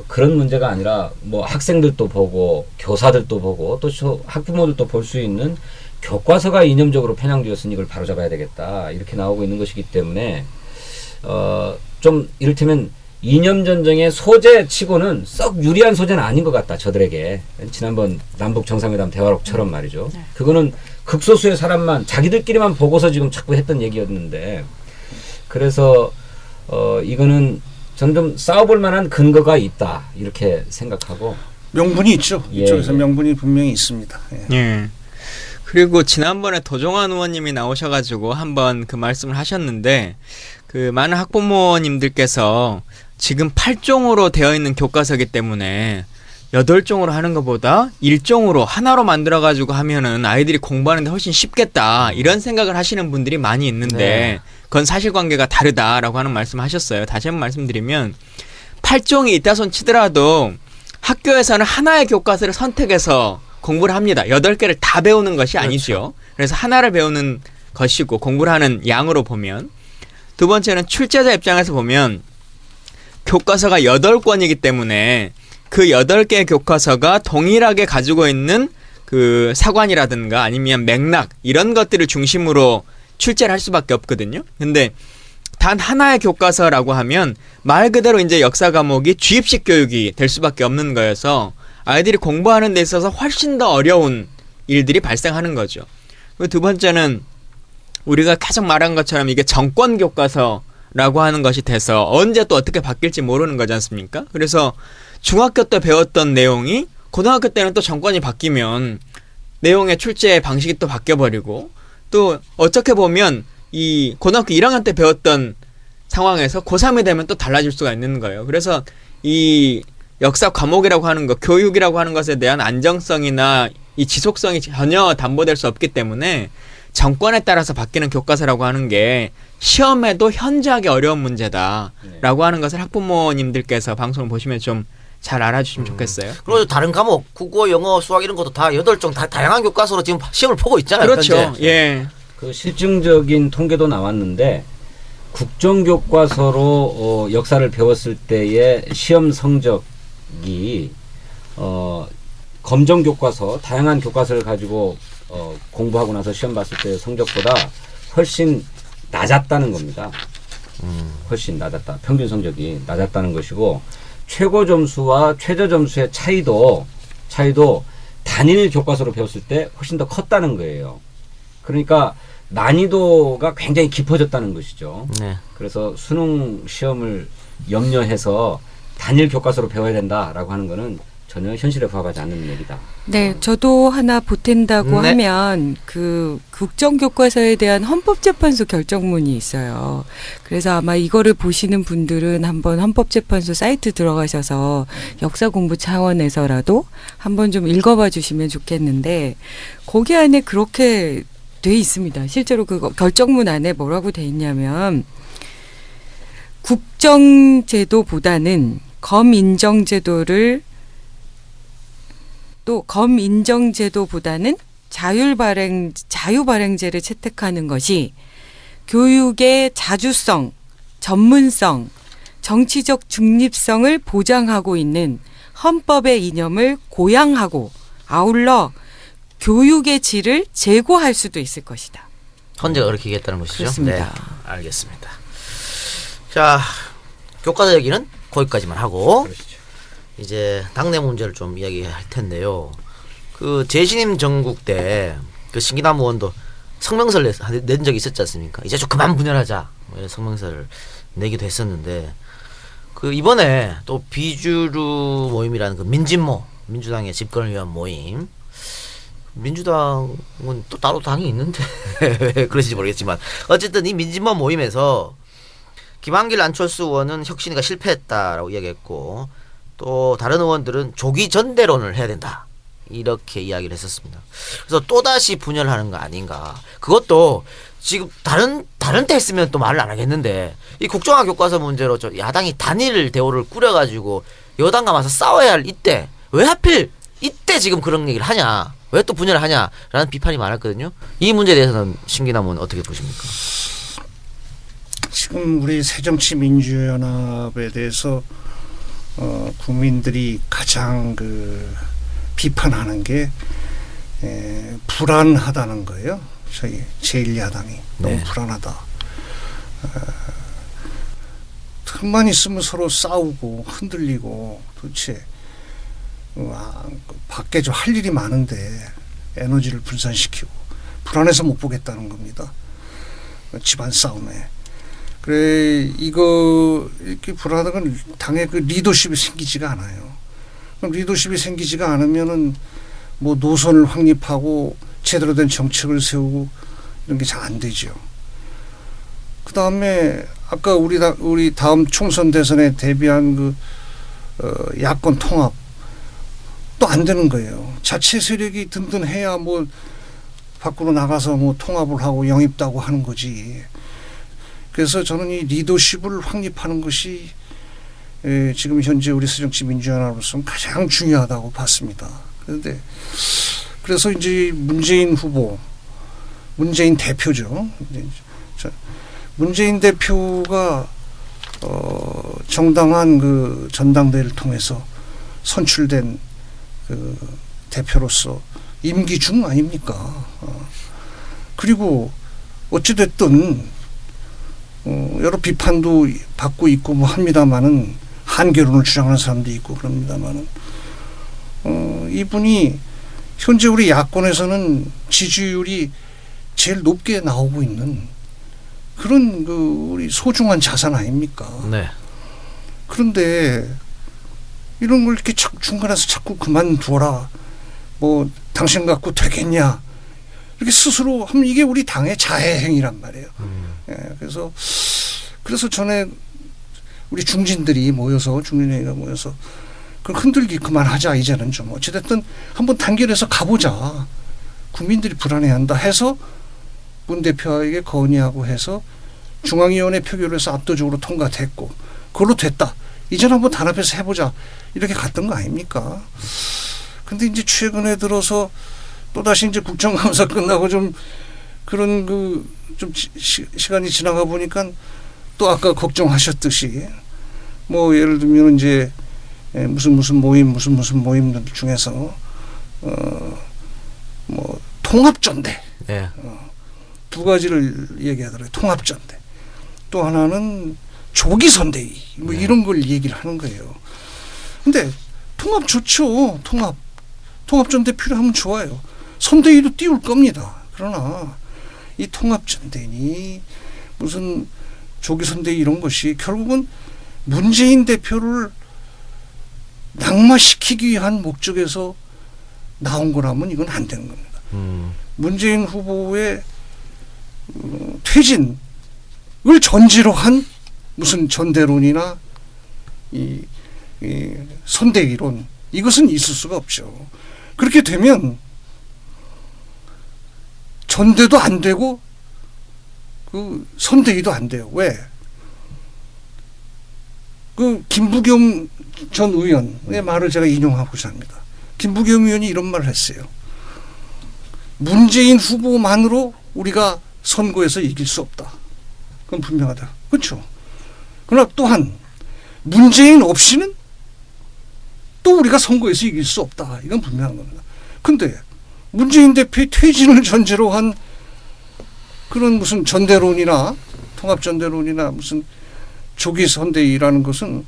그런 문제가 아니라 뭐 학생들도 보고 교사들도 보고 또 학부모들도 볼 수 있는 교과서가 이념적으로 편향되었으니 이걸 바로잡아야 되겠다 이렇게 나오고 있는 것이기 때문에 좀 이를테면 이념 전쟁의 소재치고는 썩 유리한 소재는 아닌 것 같다 저들에게. 지난번 남북 정상회담 대화록처럼 말이죠. 그거는 극소수의 사람만 자기들끼리만 보고서 지금 자꾸 했던 얘기였는데 그래서 이거는 저는 좀 싸워볼 만한 근거가 있다 이렇게 생각하고 명분이 있죠. 이쪽에서 예. 명분이 분명히 있습니다. 예. 예. 그리고 지난번에 도종환 의원님이 나오셔가지고 한번 그 말씀을 하셨는데 그 많은 학부모님들께서 지금 8종으로 되어 있는 교과서이기 때문에 8종으로 하는 것보다 1종으로 하나로 만들어가지고 하면은 아이들이 공부하는데 훨씬 쉽겠다 이런 생각을 하시는 분들이 많이 있는데 네. 그건 사실관계가 다르다라고 하는 말씀 하셨어요. 다시 한번 말씀드리면 8종이 있다 손 치더라도 학교에서는 하나의 교과서를 선택해서 공부를 합니다. 8개를 다 배우는 것이 아니죠. 그래서 하나를 배우는 것이고 공부를 하는 양으로 보면 두 번째는 출제자 입장에서 보면 교과서가 8권이기 때문에 그 8개의 교과서가 동일하게 가지고 있는 그 사관이라든가 아니면 맥락 이런 것들을 중심으로 출제를 할 수밖에 없거든요. 근데 단 하나의 교과서라고 하면 말 그대로 이제 역사 과목이 주입식 교육이 될 수밖에 없는 거여서 아이들이 공부하는 데 있어서 훨씬 더 어려운 일들이 발생하는 거죠. 그리고 두 번째는 우리가 계속 말한 것처럼 이게 정권 교과서라고 하는 것이 돼서 언제 또 어떻게 바뀔지 모르는 거지 않습니까? 그래서 중학교 때 배웠던 내용이 고등학교 때는 또 정권이 바뀌면 내용의 출제 방식이 또 바뀌어버리고 또 어떻게 보면 이 고등학교 1학년 때 배웠던 상황에서 고3이 되면 또 달라질 수가 있는 거예요. 그래서 이 역사 과목이라고 하는 것, 교육이라고 하는 것에 대한 안정성이나 이 지속성이 전혀 담보될 수 없기 때문에 정권에 따라서 바뀌는 교과서라고 하는 게 시험에도 현저하게 어려운 문제다라고 하는 것을 학부모님들께서 방송을 보시면 좀 잘 알아주시면 좋겠어요. 그리고 다른 과목 국어, 영어, 수학 이런 것도 다 8종 다 다양한 교과서로 지금 시험을 보고 있잖아요. 그렇죠. 현재. 예. 그 실증적인 통계도 나왔는데 국정교과서로 역사를 배웠을 때의 시험 성적이 검정교과서 다양한 교과서를 가지고 공부하고 나서 시험 봤을 때 성적보다 훨씬 낮았다는 겁니다. 훨씬 낮았다. 평균 성적이 낮았다는 것이고 최고 점수와 최저 점수의 차이도 단일 교과서로 배웠을 때 훨씬 더 컸다는 거예요. 그러니까 난이도가 굉장히 깊어졌다는 것이죠. 네. 그래서 수능 시험을 염려해서 단일 교과서로 배워야 된다라고 하는 거는 전혀 현실에 부합하지 않는 얘기다. 네, 저도 하나 보탠다고 네. 하면 그 국정교과서에 대한 헌법재판소 결정문이 있어요. 그래서 아마 이거를 보시는 분들은 한번 헌법재판소 사이트 들어가셔서 역사 공부 차원에서라도 한번 좀 읽어봐 주시면 좋겠는데 거기 안에 그렇게 돼 있습니다. 실제로 그 결정문 안에 뭐라고 돼 있냐면 국정제도보다는 검인정제도보다는 자유발행제를 채택하는 것이 교육의 자주성, 전문성, 정치적 중립성을 보장하고 있는 헌법의 이념을 고양하고 아울러 교육의 질을 제고할 수도 있을 것이다. 헌재가 그렇게 얘기했다는 것이죠. 그렇습니다. 네, 알겠습니다. 자, 교과서 얘기는 거기까지만 하고 그러시죠. 이제 당내 문제를 좀 이야기할 텐데요. 그 재신임 정국 때 그 신기남 의원도 성명서를 낸 적이 있었지 않습니까? 이제 좀 그만 분열하자 이런 성명서를 내기도 했었는데 그 이번에 또 비주류 모임이라는 그 민주당의 집권을 위한 모임. 민주당은 또 따로 당이 있는데 왜 그러신지 모르겠지만 어쨌든 이 민진모 모임에서 김한길 안철수 의원은 혁신위가 실패했다라고 이야기했고 또 다른 의원들은 조기 전대론을 해야 된다 이렇게 이야기를 했었습니다. 그래서 또다시 분열하는 거 아닌가. 그것도 지금 다른 때 했으면 또 말을 안 하겠는데 이 국정화 교과서 문제로 저 야당이 단일 대오를 꾸려가지고 여당과 맞서 싸워야 할 이때 왜 하필 이때 지금 그런 얘기를 하냐, 왜 또 분열을 하냐라는 비판이 많았거든요. 이 문제에 대해서는 신기남은 어떻게 보십니까? 지금 우리 새정치민주연합에 대해서 국민들이 가장 그 비판하는 게 불안하다는 거예요. 저희 제1야당이 너무 네. 불안하다. 틈만 있으면 서로 싸우고 흔들리고 도대체 밖에 좀 할 일이 많은데 에너지를 분산시키고 불안해서 못 보겠다는 겁니다. 집안 싸움에. 그래 이거 이렇게 불안한 건 당의 그 리더십이 생기지가 않아요. 그럼 리더십이 생기지가 않으면은 뭐 노선을 확립하고 제대로 된 정책을 세우고 이런 게 잘 안 되죠. 그 다음에 아까 우리 다음 총선 대선에 대비한 그 야권 통합 또 안 되는 거예요. 자체 세력이 든든해야 뭐 밖으로 나가서 뭐 통합을 하고 영입다고 하는 거지. 그래서 저는 이 리더십을 확립하는 것이 지금 현재 우리 새정치민주연합으로서는 가장 중요하다고 봤습니다. 그런데 그래서 이제 문재인 대표죠. 문재인 대표가 정당한 그 전당대회를 통해서 선출된 그 대표로서 임기 중 아닙니까? 그리고 어찌됐든 여러 비판도 받고 있고 뭐 합니다만은 한계론을 주장하는 사람도 있고 그럽니다만은 이분이 현재 우리 야권에서는 지지율이 제일 높게 나오고 있는 그런 그 우리 소중한 자산 아닙니까? 네. 그런데 이런 걸 이렇게 중간에서 자꾸 그만두어라. 뭐 당신 갖고 되겠냐. 이렇게 스스로 하면 이게 우리 당의 자해 행위란 말이에요. 예, 그래서 전에 우리 중진회의가 모여서 그걸 흔들기 그만하자. 이제는 좀 어찌됐든 한번 단결해서 가보자. 국민들이 불안해한다 해서 문 대표에게 건의하고 해서 중앙위원회 표결을 해서 압도적으로 통과됐고 그걸로 됐다. 이제는 한번 단합해서 해보자. 이렇게 갔던 거 아닙니까? 근데 이제 최근에 들어서 또다시 이제 국정감사 끝나고 좀 그런 좀 시간이 지나가 보니까 또 아까 걱정하셨듯이 뭐 예를 들면 이제 무슨 모임들 중에서 뭐 통합전대. 네. 두 가지를 얘기하더라고요. 통합전대. 또 하나는 조기선대위. 뭐 이런 걸 얘기를 하는 거예요. 근데 통합 좋죠. 통합전대 필요하면 좋아요. 선대위도 띄울 겁니다. 그러나 이 통합전대니 무슨 조기선대위 이런 것이 결국은 문재인 대표를 낙마시키기 위한 목적에서 나온 거라면 이건 안 되는 겁니다. 문재인 후보의 퇴진을 전제로 한 무슨 전대론이나 이 선대위론 이것은 있을 수가 없죠. 그렇게 되면 전대도 안 되고 그 선대위도 안 돼요. 왜? 그 김부겸 전 의원의 말을 제가 인용하고자 합니다. 김부겸 의원이 이런 말을 했어요. 문재인 후보만으로 우리가 선거에서 이길 수 없다. 그건 분명하다. 그렇죠. 그러나 또한 문재인 없이는 또 우리가 선거에서 이길 수 없다. 이건 분명한 겁니다. 근데 문재인 대표의 퇴진을 전제로 한 그런 무슨 전대론이나 통합전대론이나 무슨 조기 선대위라는 것은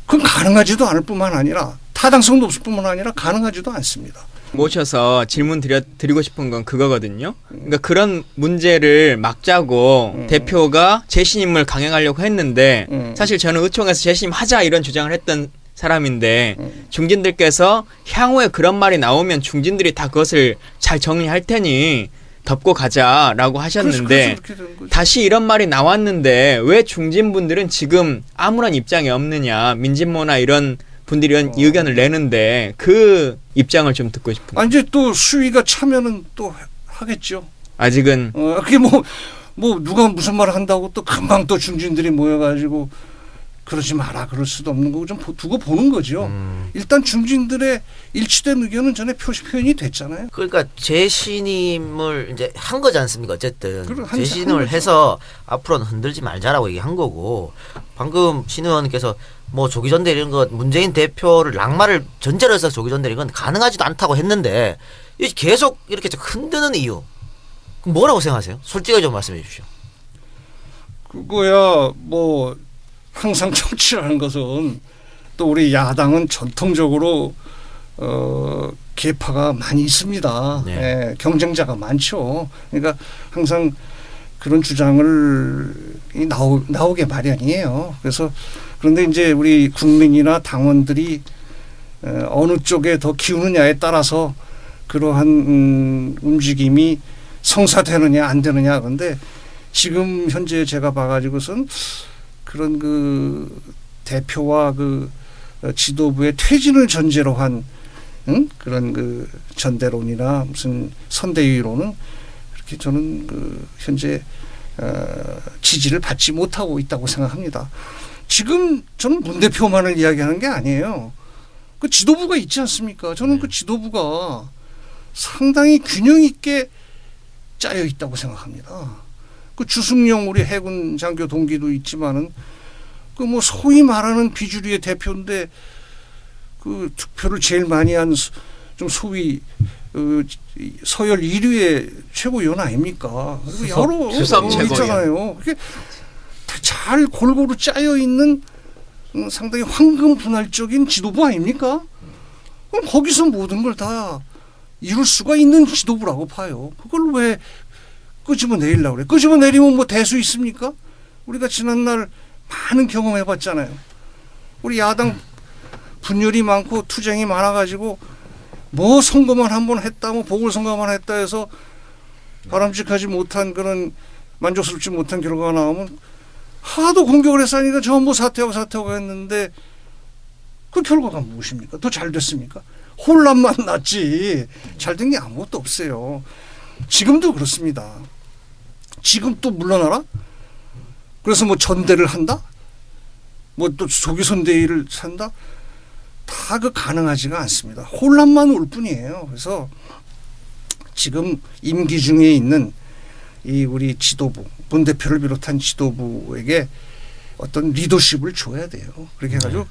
그건 가능하지도 않을 뿐만 아니라 타당성도 없을 뿐만 아니라 가능하지도 않습니다. 모셔서 질문 드리고 싶은 건 그거거든요. 그러니까 그런 문제를 막자고 대표가 재신임을 강행하려고 했는데 사실 저는 의총에서 재신임 하자 이런 주장을 했던 사람인데 중진들께서 향후에 그런 말이 나오면 중진들이 다 그것을 잘 정리할 테니 덮고 가자라고 하셨는데 그래서 그렇게 된 거죠. 다시 이런 말이 나왔는데 왜 중진분들은 지금 아무런 입장이 없느냐, 민진모나 이런 분들이 이런 의견을 내는데 그 입장을 좀 듣고 싶은. 이제 또 수위가 차면은 또 하겠죠. 아직은 그게 뭐 누가 무슨 말을 한다고 또 금방 또 중진들이 모여가지고 그러지 마라 그럴 수도 없는 거고 좀 두고 보는 거죠. 일단 중진들의 일치된 의견은 전에 표현이 됐잖아요. 그러니까 재신임을 이제 한 거지 않습니까? 어쨌든 그래, 한 재신임을 거죠. 해서 앞으로는 흔들지 말자라고 얘기한 거고 방금 신 의원께서 뭐 조기 전대 이런 거 문재인 대표를 낙마를 전제로 해서 조기 전대 이건 가능하지도 않다고 했는데 계속 이렇게 좀 흔드는 이유 그럼 뭐라고 생각하세요? 솔직하게 좀 말씀해 주십시오. 그거야 뭐 항상 정치라는 것은 또 우리 야당은 전통적으로 계파가 많이 있습니다. 네. 예, 경쟁자가 많죠. 그러니까 항상 그런 주장을 나오게 마련이에요. 그래서 그런데 이제 우리 국민이나 당원들이 어느 쪽에 더 기우느냐에 따라서 그러한 움직임이 성사되느냐 안 되느냐. 그런데 지금 현재 제가 봐가지고선 그런 그 대표와 그 지도부의 퇴진을 전제로 한 그런 그 전대론이나 무슨 선대위로는 그렇게 저는 그 현재 지지를 받지 못하고 있다고 생각합니다. 지금 저는 문 대표만을 이야기하는 게 아니에요. 그 지도부가 있지 않습니까? 저는 그 지도부가 상당히 균형 있게 짜여 있다고 생각합니다. 그 주승용 우리 해군 장교 동기도 있지만은 그 뭐 소위 말하는 비주류의 대표인데 그 득표를 제일 많이 한 좀 소위 서열 1위의 최고위원 아닙니까? 그리고 여러 수석 최고위원. 있잖아요. 그게 잘 골고루 짜여 있는 상당히 황금 분할적인 지도부 아닙니까? 그럼 거기서 모든 걸 다 이룰 수가 있는 지도부라고 봐요. 그걸 왜 끄집어내리려고 그래. 끄집어내리면 뭐 대수 있습니까? 우리가 지난날 많은 경험해봤잖아요. 우리 야당 분열이 많고 투쟁이 많아가지고 뭐 선거만 한 번 했다, 뭐 보궐선거만 했다 해서 바람직하지 못한 그런 만족스럽지 못한 결과가 나오면 하도 공격을 했으니까 전부 사퇴하고 했는데 그 결과가 무엇입니까? 더 잘 됐습니까? 혼란만 났지 잘 된 게 아무것도 없어요. 지금도 그렇습니다. 지금 또 물러나라? 그래서 뭐 전대를 한다? 뭐 또 조기 선대위를 산다? 다 그 가능하지가 않습니다. 혼란만 올 뿐이에요. 그래서 지금 임기 중에 있는 이 우리 지도부, 문 대표를 비롯한 지도부에게 어떤 리더십을 줘야 돼요. 그렇게 해가지고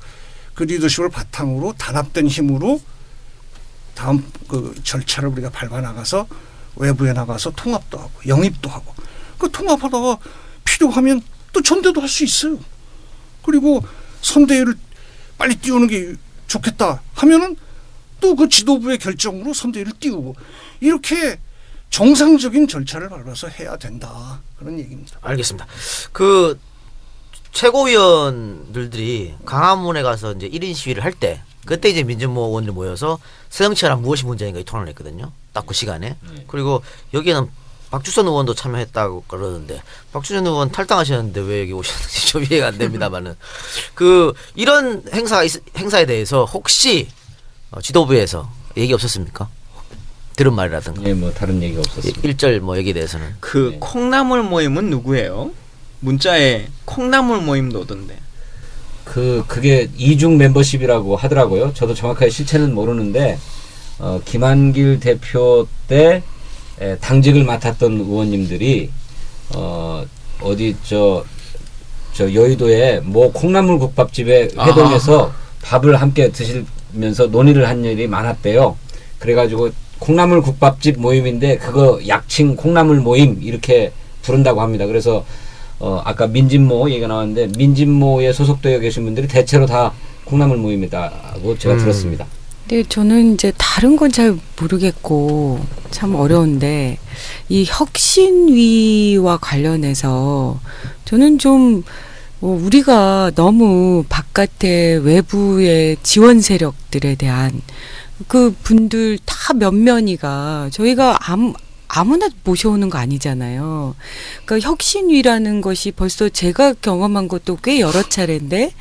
그 리더십을 바탕으로 단합된 힘으로 다음 그 절차를 우리가 밟아 나가서 외부에 나가서 통합도 하고 영입도 하고 그 통합하다가 필요하면 또 전대도 할 수 있어요. 그리고 선대위를 빨리 띄우는 게 좋겠다 하면은 또 그 지도부의 결정으로 선대위를 띄우고 이렇게 정상적인 절차를 밟아서 해야 된다. 그런 얘기입니다. 알겠습니다. 그 최고위원들이 광화문에 가서 이제 1인 시위를 할 때 그때 이제 민주모 의원들 모여서 새정치화란 무엇이 문제인가 토론을 했거든요. 딱 그 시간에. 그리고 여기는 박주선 의원도 참여했다고 그러는데 박주선 의원 탈당하셨는데 왜 여기 오셨는지 좀 이해가 안 됩니다만은 그 이런 행사에 대해서 혹시 지도부에서 얘기 없었습니까? 들은 말이라든가. 예, 뭐 다른 얘기 없었습니다. 일절 뭐 여기에 대해서는. 그 네. 콩나물 모임은 누구예요? 문자에 콩나물 모임도 오던데. 그게 이중 멤버십이라고 하더라고요. 저도 정확하게 실체는 모르는데 김한길 대표 때 당직을 맡았던 의원님들이 어디 저 여의도에 뭐 콩나물 국밥집에 회동해서 밥을 함께 드시면서 논의를 한 일이 많았대요. 그래가지고 콩나물 국밥집 모임인데 그거 약칭 콩나물 모임 이렇게 부른다고 합니다. 그래서 아까 민진모 얘기가 나왔는데 민진모에 소속되어 계신 분들이 대체로 다 콩나물 모임이다고 제가 들었습니다. 근데 저는 이제 다른 건 잘 모르겠고 참 어려운데 이 혁신위와 관련해서 저는 좀 우리가 너무 바깥의 외부의 지원 세력들에 대한 그 분들 다 면면이가 저희가 아무나 모셔오는 거 아니잖아요. 그러니까 혁신위라는 것이 벌써 제가 경험한 것도 꽤 여러 차례인데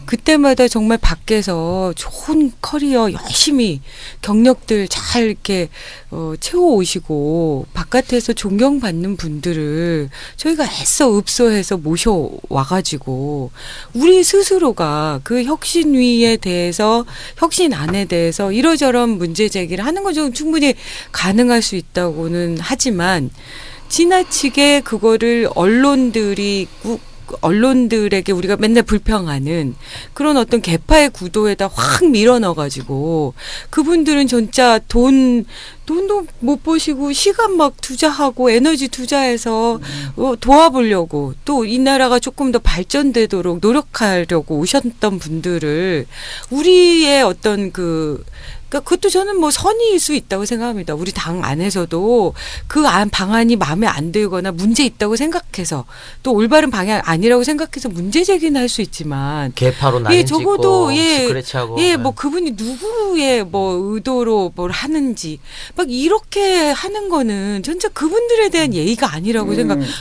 그때마다 정말 밖에서 좋은 커리어 열심히 경력들 잘 이렇게 채워오시고 바깥에서 존경받는 분들을 저희가 애써 읍소해서 모셔와가지고 우리 스스로가 그 혁신위에 대해서 혁신안에 대해서 이러저런 문제 제기를 하는 건 좀 충분히 가능할 수 있다고는 하지만 지나치게 그거를 언론들에게 우리가 맨날 불평하는 그런 어떤 개파의 구도에다 확 밀어넣어가지고 그분들은 진짜 돈도 못 버시고 시간 막 투자하고 에너지 투자해서 도와보려고 또 이 나라가 조금 더 발전되도록 노력하려고 오셨던 분들을 우리의 어떤 그러니까 그것도 저는 뭐 선의일 수 있다고 생각합니다. 우리 당 안에서도 그 방안이 마음에 안 들거나 문제 있다고 생각해서 또 올바른 방향 아니라고 생각해서 문제 제기는 할 수 있지만 개파로 나뉘고 적어도 스크래치하고 뭐 그분이 누구의 뭐 의도로 뭘 하는지 막 이렇게 하는 거는 진짜 그분들에 대한 예의가 아니라고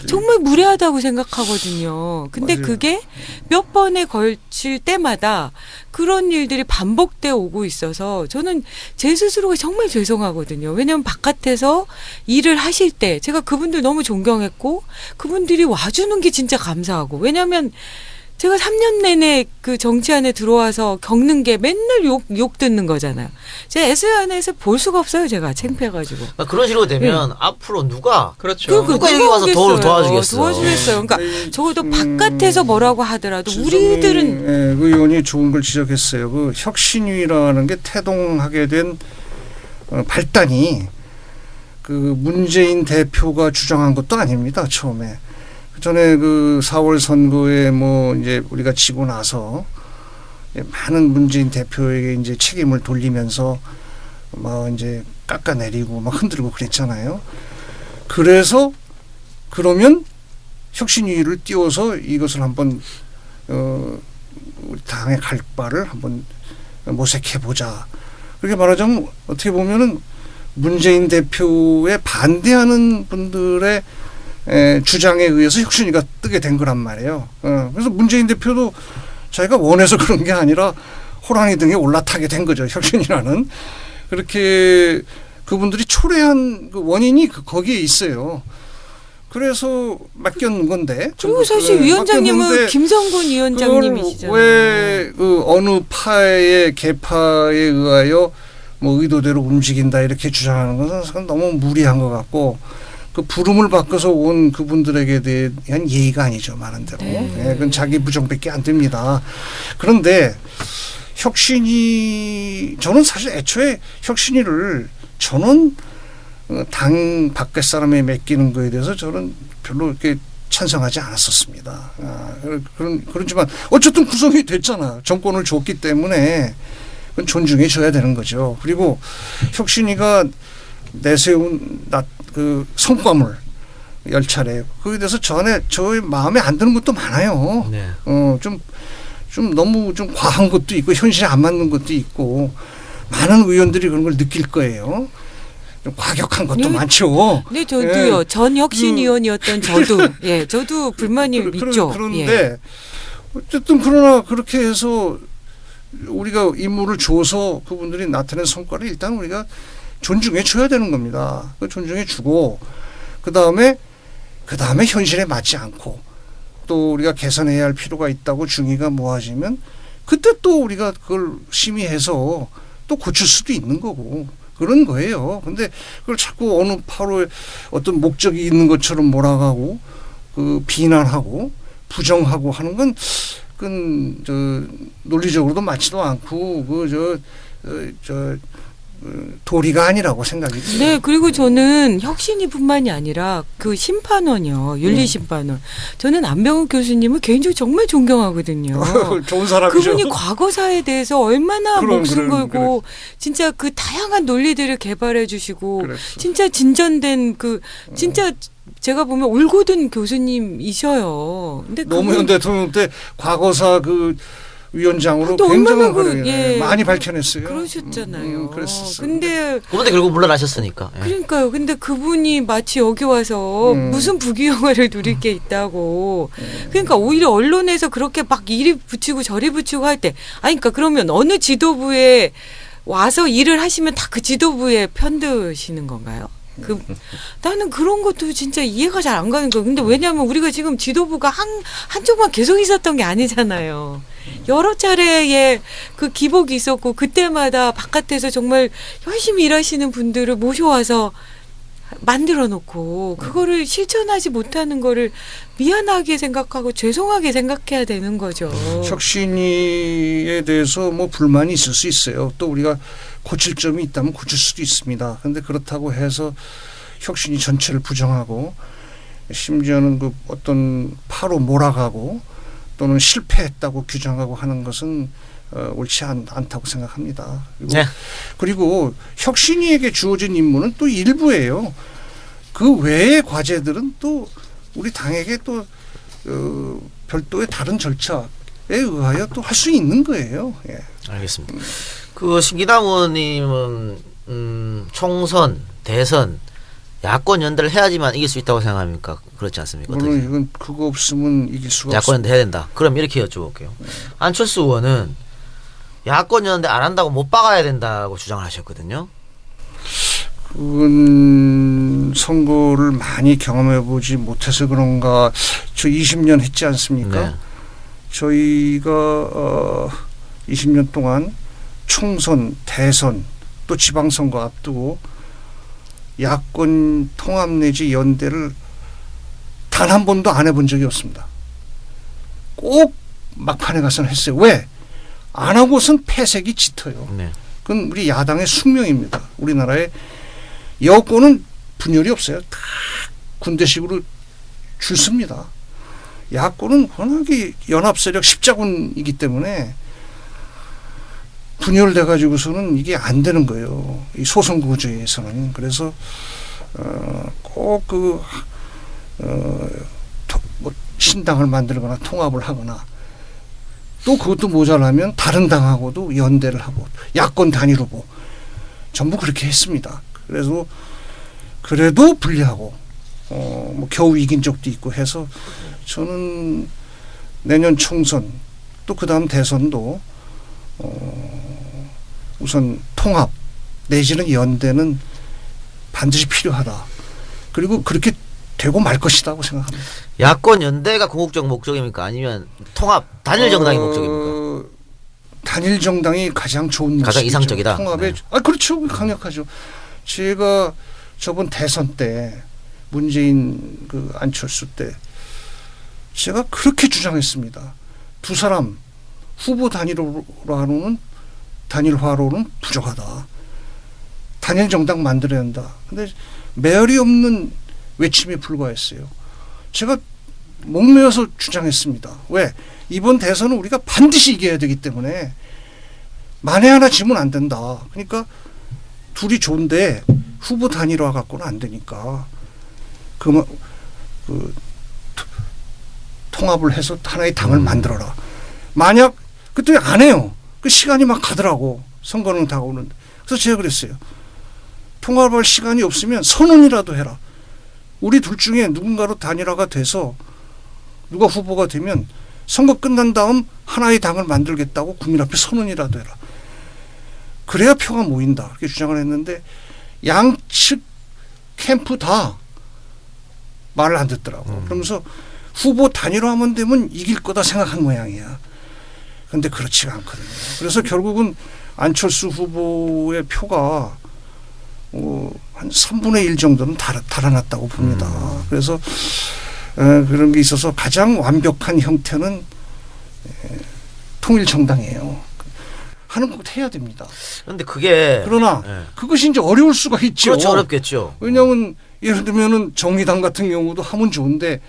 정말 무례하다고 생각하거든요. 근데 맞아요. 그게 몇 번에 걸칠 때마다 그런 일들이 반복되어 오고 있어서 저는 제 스스로가 정말 죄송하거든요. 왜냐하면 바깥에서 일을 하실 때 제가 그분들 너무 존경했고 그분들이 와주는 게 진짜 감사하고 왜냐하면 제가 3년 내내 그 정치 안에 들어와서 겪는 게 맨날 욕 듣는 거잖아요. 제가 SNS에서 볼 수가 없어요. 제가 창피해가지고. 그러니까 그런 식으로 되면 앞으로 누가 그렇죠. 누가 여기 와서 도와주겠어. 도와주겠어요. 그러니까 적어도 바깥에서 뭐라고 하더라도 우리들은 그 의원이 좋은 걸 지적했어요. 그 혁신위라는 게 태동하게 된 발단이 그 문재인 대표가 주장한 것도 아닙니다. 처음에. 전에 그 4월 선거에 뭐 이제 우리가 지고 나서 많은 문재인 대표에게 이제 책임을 돌리면서 막 이제 깎아내리고 막 흔들고 그랬잖아요. 그래서 그러면 혁신위를 띄워서 이것을 한번 우리 당의 갈 바를 한번 모색해 보자. 그렇게 말하자면 어떻게 보면은 문재인 대표에 반대하는 분들의 주장에 의해서 혁신위가 뜨게 된 거란 말이에요. 그래서 문재인 대표도 자기가 원해서 그런 게 아니라 호랑이 등에 올라타게 된 거죠. 혁신이라는. 그렇게 그분들이 초래한 그 원인이 거기에 있어요. 그래서 맡겨놓은 건데. 그리고 사실 위원장님은 김성근 위원장님이시잖아요. 왜 그 어느 파의 개파에 의하여 뭐 의도대로 움직인다 이렇게 주장하는 것은 너무 무리한 것 같고 그 부름을 바꿔서 온 그분들에게 대한 예의가 아니죠. 많은 대로. 네, 그건 자기 부정밖에 안 됩니다. 그런데 혁신이 저는 사실 애초에 혁신이를 저는 당 밖의 사람에 맡기는 거에 대해서 저는 별로 이렇게 찬성하지 않았었습니다. 그렇지만 어쨌든 구성이 됐잖아. 정권을 줬기 때문에 그건 존중해 줘야 되는 거죠. 그리고 혁신이가 내세운 그 성과물 10차례. 거기에 대해서 저의 마음에 안 드는 것도 많아요. 네. 좀 너무 좀 과한 것도 있고 현실에 안 맞는 것도 있고 많은 의원들이 그런 걸 느낄 거예요. 좀 과격한 것도 네. 많죠. 네, 저도요. 예. 전 혁신위원이었던 저도 예, 저도 불만이 있죠. 그런데 예. 어쨌든 그러나 그렇게 해서 우리가 임무를 줘서 그분들이 나타낸 성과를 일단 우리가 존중해 줘야 되는 겁니다. 존중해 주고 그 다음에 현실에 맞지 않고 또 우리가 개선해야 할 필요가 있다고 중의가 모아지면 그때 또 우리가 그걸 심의해서 또 고칠 수도 있는 거고 그런 거예요. 근데 그걸 자꾸 어느 파로에 어떤 목적이 있는 것처럼 몰아가고 그 비난하고 부정하고 하는 건 그건 저 논리적으로도 맞지도 않고 도리가 아니라고 생각이 들어요. 네, 그리고 저는 혁신위뿐만이 아니라 그 심판원이요, 윤리심판원. 저는 안병욱 교수님을 개인적으로 정말 존경하거든요. 좋은 사람이죠. 그분이 과거사에 대해서 얼마나 목숨 걸고 진짜 그 다양한 논리들을 개발해 주시고 그랬어. 진짜 진전된 그 진짜 제가 보면 올곧은 교수님이셔요. 근데 노무현 대통령 때 과거사 그 위원장으로 또 굉장히 얼마나 그, 예, 많이 밝혀냈어요. 그러셨잖아요. 그랬었어요. 근데 그분도 결국 물러나셨으니까. 예. 그러니까요. 근데 그분이 마치 여기 와서 무슨 부귀영화를 누릴 게 있다고. 그러니까 오히려 언론에서 그렇게 막 이리 붙이고 저리 붙이고 할 때, 아니, 그러니까 그러면 어느 지도부에 와서 일을 하시면 다 그 지도부에 편드시는 건가요? 나는 그런 것도 진짜 이해가 잘 안 가는 거예요. 근데 왜냐하면 우리가 지금 지도부가 한쪽만 계속 있었던 게 아니잖아요. 여러 차례의 그 기복이 있었고 그때마다 바깥에서 정말 열심히 일하시는 분들을 모셔와서 만들어 놓고 그거를 실천하지 못하는 거를 미안하게 생각하고 죄송하게 생각해야 되는 거죠. 혁신위에 대해서 뭐 불만이 있을 수 있어요. 또 우리가 고칠 점이 있다면 고칠 수도 있습니다. 그런데 그렇다고 해서 혁신위 전체를 부정하고 심지어는 그 어떤 파로 몰아가고 또는 실패했다고 규정하고 하는 것은 옳지 않다고 생각합니다. 그리고 혁신위에게 주어진 임무는 또 일부예요. 그 외의 과제들은 또 우리 당에게 또 별도의 다른 절차에 의하여 또 할 수 있는 거예요. 예. 알겠습니다. 그 신기남 의원님은 총선, 대선, 야권 연대를 해야지만 이길 수 있다고 생각합니까? 그렇지 않습니까? 물론 어떠세요? 이건 그거 없으면 이길 수가 야권 없습니다. 연대 해야 된다. 그럼 이렇게 여쭤볼게요. 안철수 의원은 야권 연대 안 한다고 못 박아야 된다고 주장을 하셨거든요. 그건 선거를 많이 경험해 보지 못해서 그런가. 저 20년 했지 않습니까? 네. 저희가 20년 동안 총선, 대선 또 지방선거 앞두고 야권 통합 내지 연대를 단 한 번도 안 해본 적이 없습니다. 꼭 막판에 가서는 했어요. 왜? 안 하고선 패색이 짙어요. 네. 그건 우리 야당의 숙명입니다. 우리나라의 여권은 분열이 없어요. 다 군대식으로 줄 씁니다. 야권은 워낙에 연합세력 십자군이기 때문에 분열돼 가지고서는 이게 안 되는 거예요. 이 소선구제에서는. 그래서 꼭 뭐 신당을 만들거나 통합을 하거나 또 그것도 모자라면 다른 당하고도 연대를 하고 야권 단일 후보 전부 그렇게 했습니다. 그래서 그래도 불리하고 뭐 겨우 이긴 적도 있고 해서 저는 내년 총선 또 그다음 대선도 우선 통합 내지는 연대는 반드시 필요하다. 그리고 그렇게 되고 말 것이라고 생각합니다. 야권 연대가 궁극적 목적입니까? 아니면 통합 단일 정당이 목적입니까? 단일 정당이 가장 좋은 모습이죠. 가장 이상적이다. 통합에 네. 그렇죠. 강력하죠. 제가 저번 대선 때 문재인 그 안철수 때 제가 그렇게 주장했습니다. 두 사람 후보 단일화로는 부족하다. 단일 정당 만들어야 한다. 근데 매열이 없는 외침에 불과했어요. 제가 목매어서 주장했습니다. 왜? 이번 대선은 우리가 반드시 이겨야 되기 때문에 만에 하나 지면 안 된다. 그러니까 둘이 좋은데 후보 단일화 갖고는 안 되니까 그 통합을 해서 하나의 당을 만들어라. 만약 그때 안 해요. 그 시간이 막 가더라고. 선거는 다가오는데. 그래서 제가 그랬어요. 통합할 시간이 없으면 선언이라도 해라. 우리 둘 중에 누군가로 단일화가 돼서 누가 후보가 되면 선거 끝난 다음 하나의 당을 만들겠다고 국민 앞에 선언이라도 해라. 그래야 표가 모인다. 그렇게 주장을 했는데 양측 캠프 다 말을 안 듣더라고. 그러면서 후보 단일화만 되면 이길 거다 생각한 모양이야. 그런데 그렇지가 않거든요. 그래서 결국은 안철수 후보의 표가 한 3분의 1 정도는 달아났다고 봅니다. 그래서 그런 게 있어서 가장 완벽한 형태는 통일정당이에요. 하는 것 해야 됩니다. 그런데 그게 그러나 그것이 이제 어려울 수가 있죠. 그렇죠. 어렵겠죠. 왜냐하면 예를 들면은 정의당 같은 경우도 하면 좋은데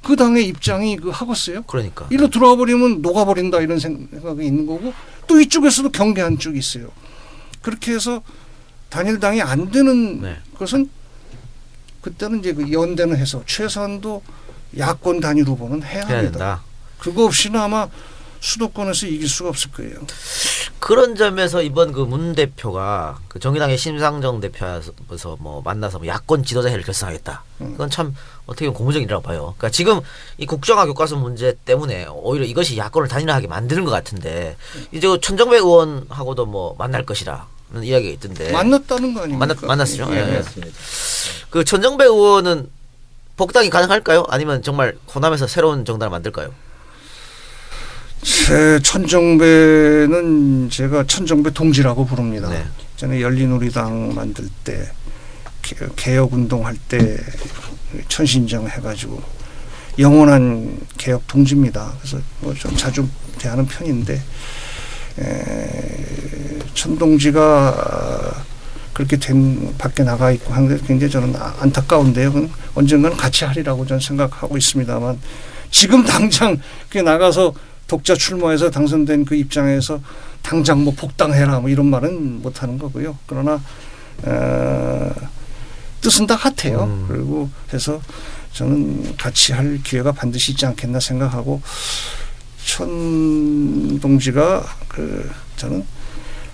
그 당의 입장이 하겠어요? 그러니까. 이리로 들어와 버리면 녹아버린다 이런 생각이 있는 거고 또 이쪽에서도 경계한 쪽이 있어요. 그렇게 해서 단일당이 안 되는 네. 것은 그때는 이제 그 연대는 해서 최소한도 야권 단일 후보는 해야 해야 합니다. 된다. 그거 없이는 아마 수도권에서 이길 수가 없을 거예요. 그런 점에서 이번 그 문 대표가 그 정의당의 심상정 대표에서 뭐 만나서 뭐 야권 지도자회를 결성하겠다. 이건 참 어떻게 보면 고무적인 일이라고 봐요. 그러니까 지금 이 국정화 교과서 문제 때문에 오히려 이것이 야권을 단일화하게 만드는 것 같은데 이제 그 천정배 의원하고도 뭐 만날 것이라는 이야기가 있던데. 만났다는 거 아닙니까? 만났죠. 예. 예. 맞습니다. 그 천정배 의원은 복당이 가능할까요? 아니면 정말 호남에서 새로운 정당을 만들까요? 제 천정배는 제가 천정배 동지라고 부릅니다. 네. 전에 열린우리당 만들 때 개혁운동 할 때 천신정 해가지고 영원한 개혁 동지입니다. 그래서 뭐 좀 자주 대하는 편인데 천 동지가 그렇게 밖에 나가 있고 하는데 굉장히 저는 안타까운데요. 그건 언젠가는 같이 하리라고 저는 생각하고 있습니다만 지금 당장 그게 나가서 독자 출마해서 당선된 그 입장에서 당장 뭐 복당해라 뭐 이런 말은 못하는 거고요. 그러나 뜻은 다 같아요. 그리고 해서 저는 같이 할 기회가 반드시 있지 않겠나 생각하고 천 동지가 저는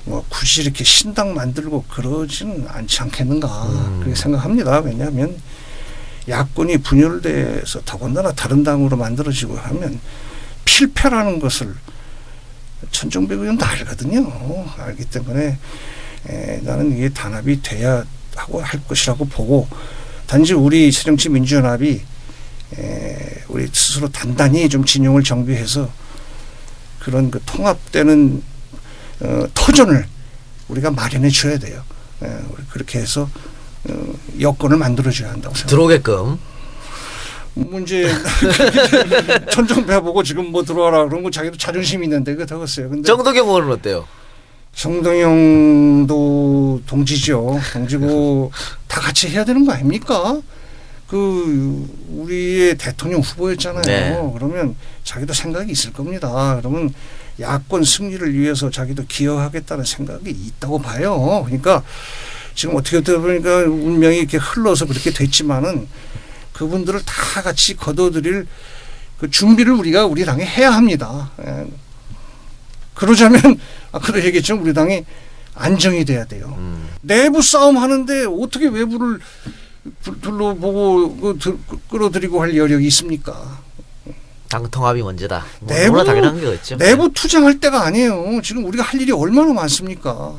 뭐 굳이 이렇게 신당 만들고 그러지는 않지 않겠는가 그렇게 생각합니다. 왜냐하면 야권이 분열돼서 더군다나 다른 당으로 만들어지고 하면 필패라는 것을 천정배 의원도 알거든요. 알기 때문에 나는 이게 단합이 돼야 하고 할 것이라고 보고 단지 우리 새정치민주연합이 우리 스스로 단단히 좀 진영을 정비해서 그런 그 통합되는 터전을 우리가 마련해 줘야 돼요. 그렇게 해서 여건을 만들어줘야 한다고 생각합니다. 들어오게끔. 문제 천정배 보고 지금 뭐 들어와라 그런 거 자기도 자존심 있는데 그거 되겠어요. 근데 정도경 의원은 어때요? 정동영도 동지죠. 동지고 다 같이 해야 되는 거 아닙니까? 우리의 대통령 후보였잖아요. 네. 그러면 자기도 생각이 있을 겁니다. 그러면 야권 승리를 위해서 자기도 기여하겠다는 생각이 있다고 봐요. 그러니까 지금 어떻게 보니까 운명이 이렇게 흘러서 그렇게 됐지만은 그분들을 다 같이 거둬들일 그 준비를 우리가 우리 당에 해야 합니다. 그러자면 아까도 얘기했지만 우리 당이 안정이 돼야 돼요. 내부 싸움 하는데 어떻게 외부를 둘러보고 끌어들이고 할 여력이 있습니까? 당 통합이 문제다. 내부 당연한 거겠죠. 내부 투쟁할 때가 아니에요. 지금 우리가 할 일이 얼마나 많습니까?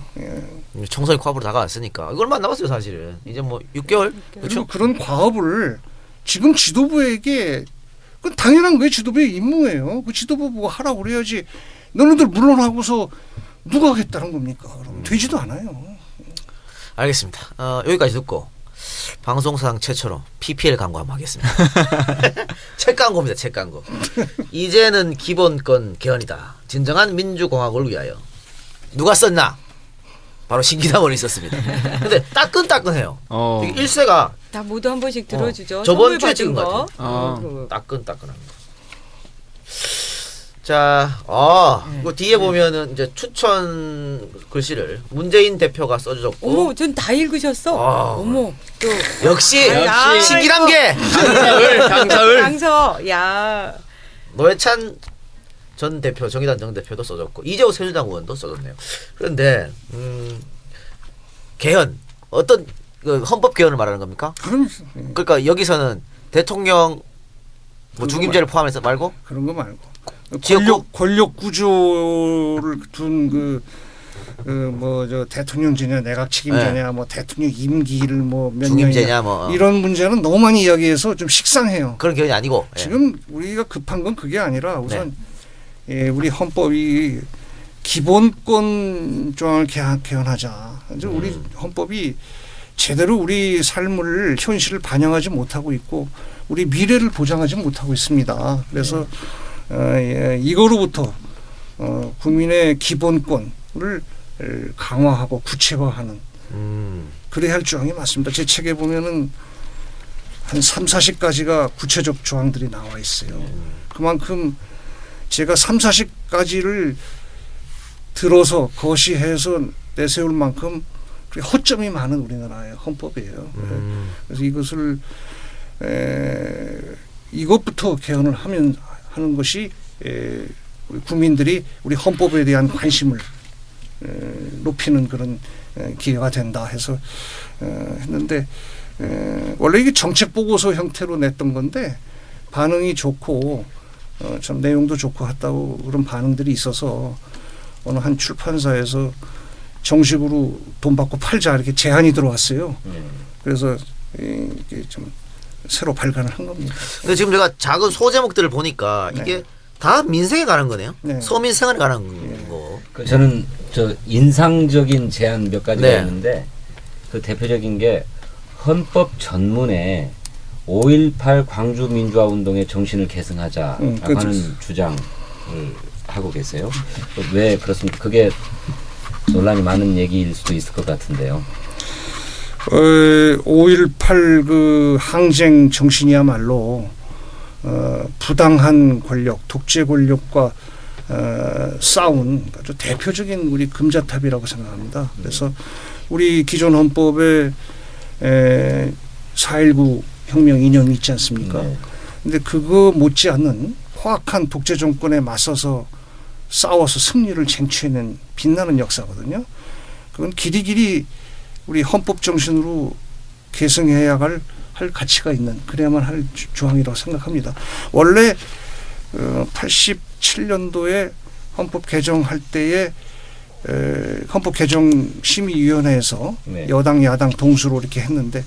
총선이 코앞으로 다가왔으니까 이걸 만나봤어요 사실은. 이제 뭐 6개월 그리고 그렇죠. 그런 과업을 지금 지도부에게 그 당연한 거예요. 지도부의 임무예요. 그 지도부 보고 하라고 그래야지. 너네들 물러나고서 누가 하겠다는 겁니까? 그럼 되지도 않아요. 알겠습니다. 여기까지 듣고 방송사상 최초로 PPL 광고 한번 하겠습니다. 책 광고입니다. 책 광고. 이제는 기본권 개헌이다. 진정한 민주공화국을 위하여. 누가 썼나? 바로 신기남 의원이 썼습니다. 근데 따끈따끈해요. 이게 일세가 다 모두 한 번씩 들어주죠. 저번 선물 주에 받은 찍은 것 거. 같아요. 따끈따끈합니다. 자, 그 뒤에 보면은 이제 추천 글씨를 문재인 대표가 써주셨고. 어머, 전 다 읽으셨어. 어머, 또 역시 야, 신기한 게 강사을. 강서, 야. 노회찬 전 대표, 정의당 정 대표도 써줬고 이재호 새누리당 의원도 써줬네요. 그런데 개헌 어떤 그 헌법 개헌을 말하는 겁니까? 그러니까 여기서는 대통령 뭐 중임제를 포함해서 말고 그런 거 말고 지역구? 권력 구조를 둔 저 대통령제냐 내각 책임제냐 뭐 대통령 임기를 뭐 몇 중임제냐 년이냐 뭐 이런 문제는 너무 많이 이야기해서 좀 식상해요. 그런 개헌이 아니고 지금 우리가 급한 건 그게 아니라 우선 우리 헌법이 기본권 조항을 개헌하자. 이제 우리 헌법이 제대로 우리 삶을 현실을 반영하지 못하고 있고 우리 미래를 보장하지 못하고 있습니다. 그래서 이거로부터 국민의 기본권을 강화하고 구체화하는 그래야 할 조항이 맞습니다. 제 책에 보면은 한 3, 40가지가 구체적 조항들이 나와 있어요. 그만큼 제가 3, 40가지를 들어서 거시해서 내세울 만큼 허점이 많은 우리나라의 헌법이에요. 그래서 이것을 이것부터 개헌을 하는 것이 우리 국민들이 우리 헌법에 대한 관심을 높이는 그런 기회가 된다 해서 했는데 원래 이게 정책 보고서 형태로 냈던 건데 반응이 좋고 참 내용도 좋고 했다고 그런 반응들이 있어서 어느 한 출판사에서 정식으로 돈 받고 팔자 이렇게 제안이 들어왔어요. 그래서 이게 좀 새로 발간을 한 겁니다. 근데 지금 제가 작은 소제목들을 보니까 이게 다 민생에 관한 거네요. 서민 생활에 관한 거. 저는 저 인상적인 제안 몇 가지가 네. 있는데 그 대표적인 게 헌법 전문에 5.18 광주 민주화 운동의 정신을 계승하자라고 하는 주장을 하고 계세요. 왜 그렇습니까? 그게 논란이 많은 얘기일 수도 있을 것 같은데요. 5.18 그 항쟁 정신이야말로 부당한 권력, 독재 권력과 싸운 아주 대표적인 우리 금자탑이라고 생각합니다. 그래서 우리 기존 헌법에 4.19 혁명 이념이 있지 않습니까? 근데 그거 못지않는 허악한 독재 정권에 맞서서 싸워서 승리를 쟁취해낸 빛나는 역사거든요. 그건 길이길이 우리 헌법 정신으로 계승해야 할 가치가 있는 그래야만 할 조항이라고 생각합니다. 원래 87년도에 헌법 개정할 때에 헌법 개정 심의위원회에서 여당 야당 동수로 이렇게 했는데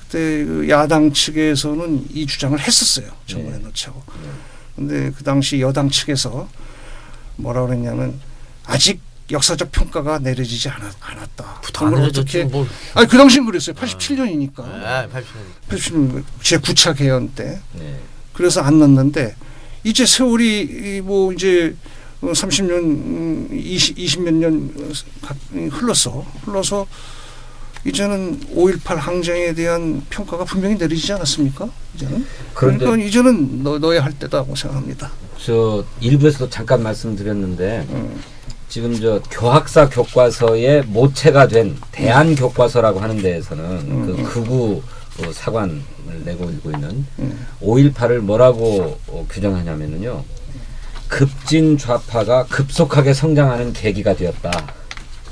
그때 그 야당 측에서는 이 주장을 했었어요. 정부에 넣자고. 근데 그 당시 여당 측에서 뭐라 그랬냐면 아직 역사적 평가가 내려지지 않았다. 그걸 어떻게? 아니 그 당시는 그랬어요. 87년이니까. 네, 87년 제 9차 개헌 때. 그래서 안 넣었는데 이제 세월이 뭐 이제 30년, 20몇 년 흘러서 이제는 5.18 항쟁에 대한 평가가 분명히 내려지지 않았습니까? 이제는. 그러니까 이제는 넣어야 할 때다고 생각합니다. 저 일부에서도 잠깐 말씀드렸는데 지금 저 교학사 교과서의 모체가 된 대안 교과서라고 하는 데에서는 그 극우 사관을 내걸고 있는 5.18을 뭐라고 규정하냐면요. 급진 좌파가 급속하게 성장하는 계기가 되었다.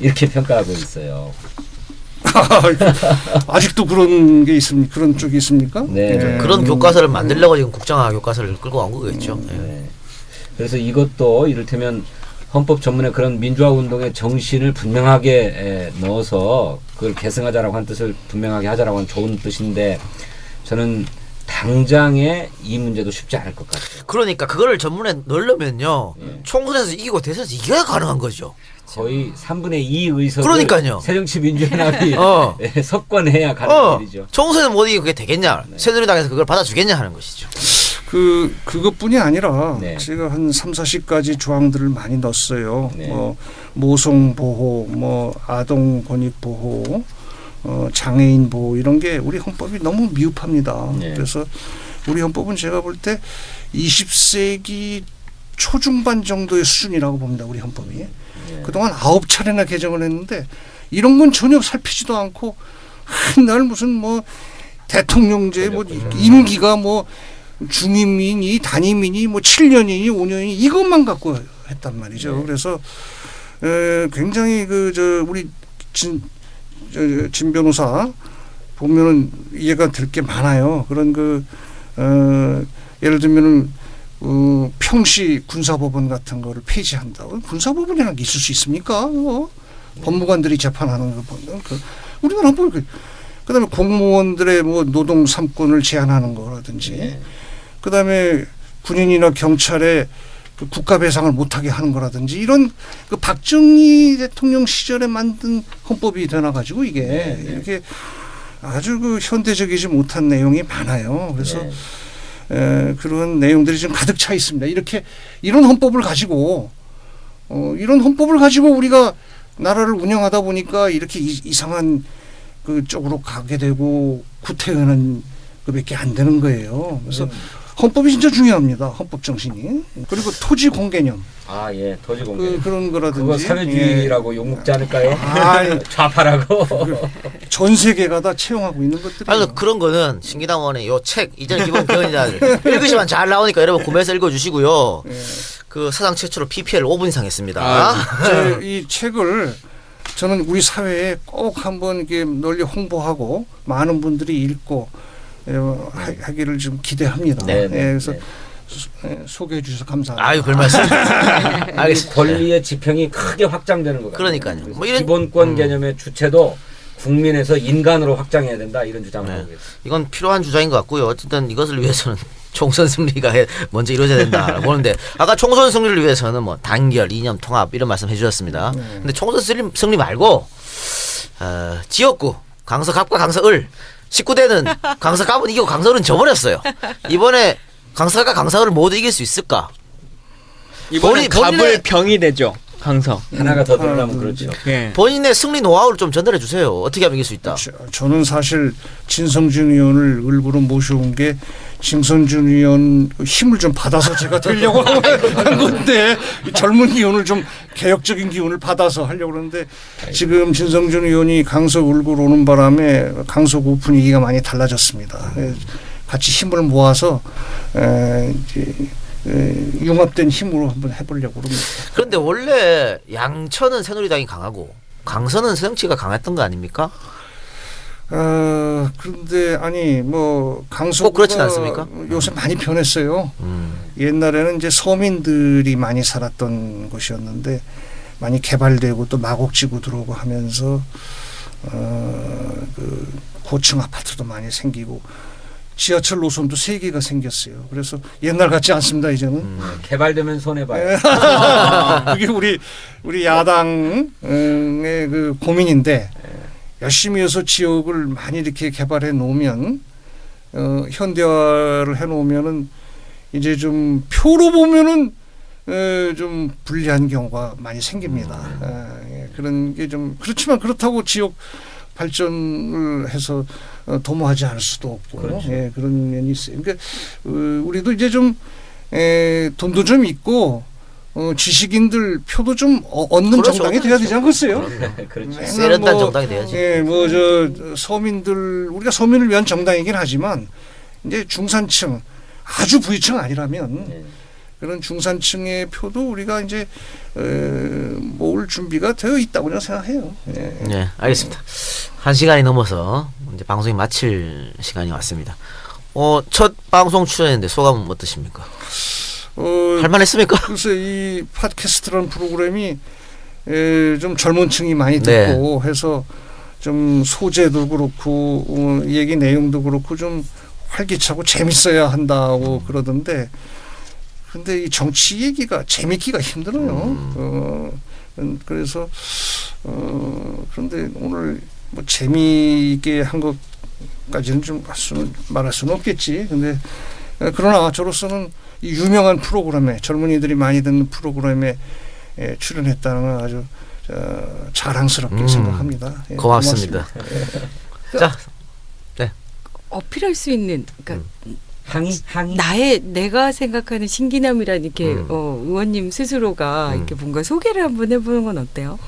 이렇게 평가하고 있어요. 아직도 그런 게 있습니까? 그런 쪽이 있습니까? 네. 그런 교과서를 만들려고 지금 국정화 교과서를 끌고 온 거겠죠. 네. 그래서 이것도 이를테면 헌법 전문에 그런 민주화 운동의 정신을 분명하게 넣어서 그걸 계승하자라고 한 뜻을 분명하게 하자라고 하는 좋은 뜻인데 저는 당장에 이 문제도 쉽지 않을 것 같아요. 그러니까 그거를 전문에 넣으려면요. 총선에서 이기고 대선에서 이겨야 가능한 거죠. 거의 3분의 2 의석을 그러니까요. 새정치민주연합이 석권해야 가능한 일이죠. 총선에 못 이기고 그게 되겠냐. 새누리당에서 그걸 받아주겠냐 하는 것이죠. 그것뿐이 아니라 제가 한 3, 40가지 조항들을 많이 넣었어요. 뭐 모성 보호, 뭐 아동 권익 보호, 장애인 보호 이런 게 우리 헌법이 너무 미흡합니다. 그래서 우리 헌법은 제가 볼 때 20세기 초중반 정도의 수준이라고 봅니다. 우리 헌법이. 그동안 9차례나 개정을 했는데 이런 건 전혀 살피지도 않고 맨날 무슨 뭐 대통령제 뭐 임기가 뭐 중임이니 단임이니 뭐 7년이니 5년이니 이것만 갖고 했단 말이죠. 그래서 굉장히 우리 진 변호사 보면은 이해가 될 게 많아요. 그런 예를 들면은 평시 군사법원 같은 거를 폐지한다. 군사법원이라는 게 있을 수 있습니까? 법무관들이 재판하는 거 보면 우리나라 뭐 그다음에 공무원들의 뭐 노동 3권을 제한하는 거라든지 그다음에 군인이나 경찰에 그 국가 배상을 못하게 하는 거라든지 이런 그 박정희 대통령 시절에 만든 헌법이 되나 가지고 이게 이렇게 아주 현대적이지 못한 내용이 많아요. 그래서 그런 내용들이 좀 가득 차 있습니다. 이런 헌법을 가지고 우리가 나라를 운영하다 보니까 이렇게 이상한 그 쪽으로 가게 되고 구태하는 그밖에 안 되는 거예요. 그래서 헌법이 진짜 중요합니다. 헌법 정신이. 그리고 토지 공개념. 토지 공개념. 그런 거라든지. 그거 사회주의라고 욕 먹지 않을까요? 좌파라고. 전 세계가 다 채용하고 있는 것들이에요. 아니 그런 거는 신기당원의 요 책 이전 기본 개헌이나 읽으시면 잘 나오니까 여러분 구매해서 읽어주시고요. 그 사상 최초로 PPL 5분 이상 했습니다. 이 책을 저는 우리 사회에 꼭 한번 이렇게 널리 홍보하고 많은 분들이 읽고 하기를 좀 기대합니다. 그래서 소개해 주셔서 감사합니다. 아유, 별 말씀. 알겠습니다. 권리의 지평이 크게 확장되는 것 같아요. 그러니까요. 뭐 이런 기본권 개념의 주체도 국민에서 인간으로 확장해야 된다 이런 주장을 하고 있습니다. 이건 필요한 주장인 것 같고요. 어쨌든 이것을 위해서는 총선 승리가 먼저 이루어져야 된다라고 보는데 아까 총선 승리를 위해서는 뭐 단결, 이념, 통합 이런 말씀 해주셨습니다. 근데 총선 승리 말고 지역구 강서갑과 강서을 19대는 강서갑은 이기고 강서을은 져버렸어요. 이번에 강서갑과 강서을을 모두 이길 수 있을까? 이번에 갑을 병이 되죠. 강서. 하나가 더 들어가면 그렇죠. 본인의 승리 노하우를 좀 전달해 주세요. 어떻게 하면 이길 수 있다. 저는 사실 진성준 의원을 일부러 모셔온 게 진성준 의원 힘을 좀 받아서 제가 되려고 한 건데 젊은 기운을 좀 개혁적인 기운을 받아서 하려고 그러는데 지금 진성준 의원이 강서 울구로 오는 바람에 강서구 분위기가 많이 달라졌습니다. 같이 힘을 모아서 융합된 힘으로 한번 해보려고 합니다. 그런데 원래 양천은 새누리당이 강하고 강서는 새정치가 강했던 거 아닙니까? 그런데 아니 뭐 강서구가 꼭 그렇진 않습니까? 요새 많이 변했어요. 옛날에는 이제 서민들이 많이 살았던 곳이었는데 많이 개발되고 또 마곡지구 들어오고 하면서 그 고층 아파트도 많이 생기고 지하철 노선도 3개가 생겼어요. 그래서 옛날 같지 않습니다. 이제는. 개발되면 손해봐요. 그게 우리 야당의 그 고민인데 열심히 해서 지역을 많이 이렇게 개발해 놓으면 현대화를 해 놓으면은 이제 좀 표로 보면은 좀 불리한 경우가 많이 생깁니다. 그런 게 좀 그렇지만 그렇다고 지역 발전을 해서 도모하지 않을 수도 없고 그렇죠. 그런 면이 있어요. 그러니까 우리도 이제 좀 돈도 좀 있고 지식인들 표도 좀 얻는 그렇죠. 정당이 돼야 되지 않겠어요? 그렇죠. 세련된 정당이 돼야지. 뭐 서민들 우리가 서민을 위한 정당이긴 하지만 이제 중산층 아주 부유층 아니라면 그런 중산층의 표도 우리가 이제 모을 준비가 되어 있다고 저는 생각해요. 네, 알겠습니다. 1시간이 넘어서 이제 방송이 마칠 시간이 왔습니다. 첫 방송 출연인데 소감은 어떠십니까? 할만했습니까? 글쎄 이 팟캐스트라는 프로그램이 좀 젊은 층이 많이 듣고 해서 좀 소재도 그렇고 얘기 내용도 그렇고 좀 활기차고 재밌어야 한다고 그러던데 근데 이 정치 얘기가 재밌기가 힘들어요. 그래서 그런데 오늘 뭐 재미있게 한 것까지는 좀 말할 수는 없겠지. 근데 그러나 저로서는 이 유명한 프로그램에 젊은이들이 많이 듣는 프로그램에 출연했다는 건 아주 자랑스럽게 생각합니다. 고맙습니다. 자, 어필할 수 있는 그러니까 항의. 내가 생각하는 신기남이란 이렇게 의원님 스스로가 이렇게 뭔가 소개를 한번 해보는 건 어때요?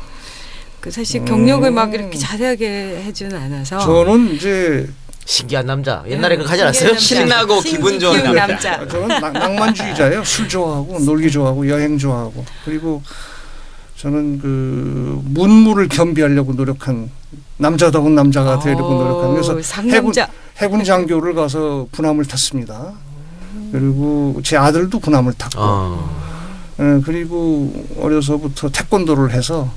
그 사실 경력을 막 이렇게 자세하게 해주는 않아서. 저는 이제 신기한 남자. 옛날에 그거 하지 않았어요? 신나고 기분 좋은 아, 저는 낭만주의자예요. 술 좋아하고 놀기 좋아하고 여행 좋아하고 그리고 저는 그 문무를 겸비하려고 노력한 남자다운 남자가 되려고 노력한 그래서 상남자. 해군 장교를 가서 군함을 탔습니다. 그리고 제 아들도 군함을 탔고 그리고 어려서부터 태권도를 해서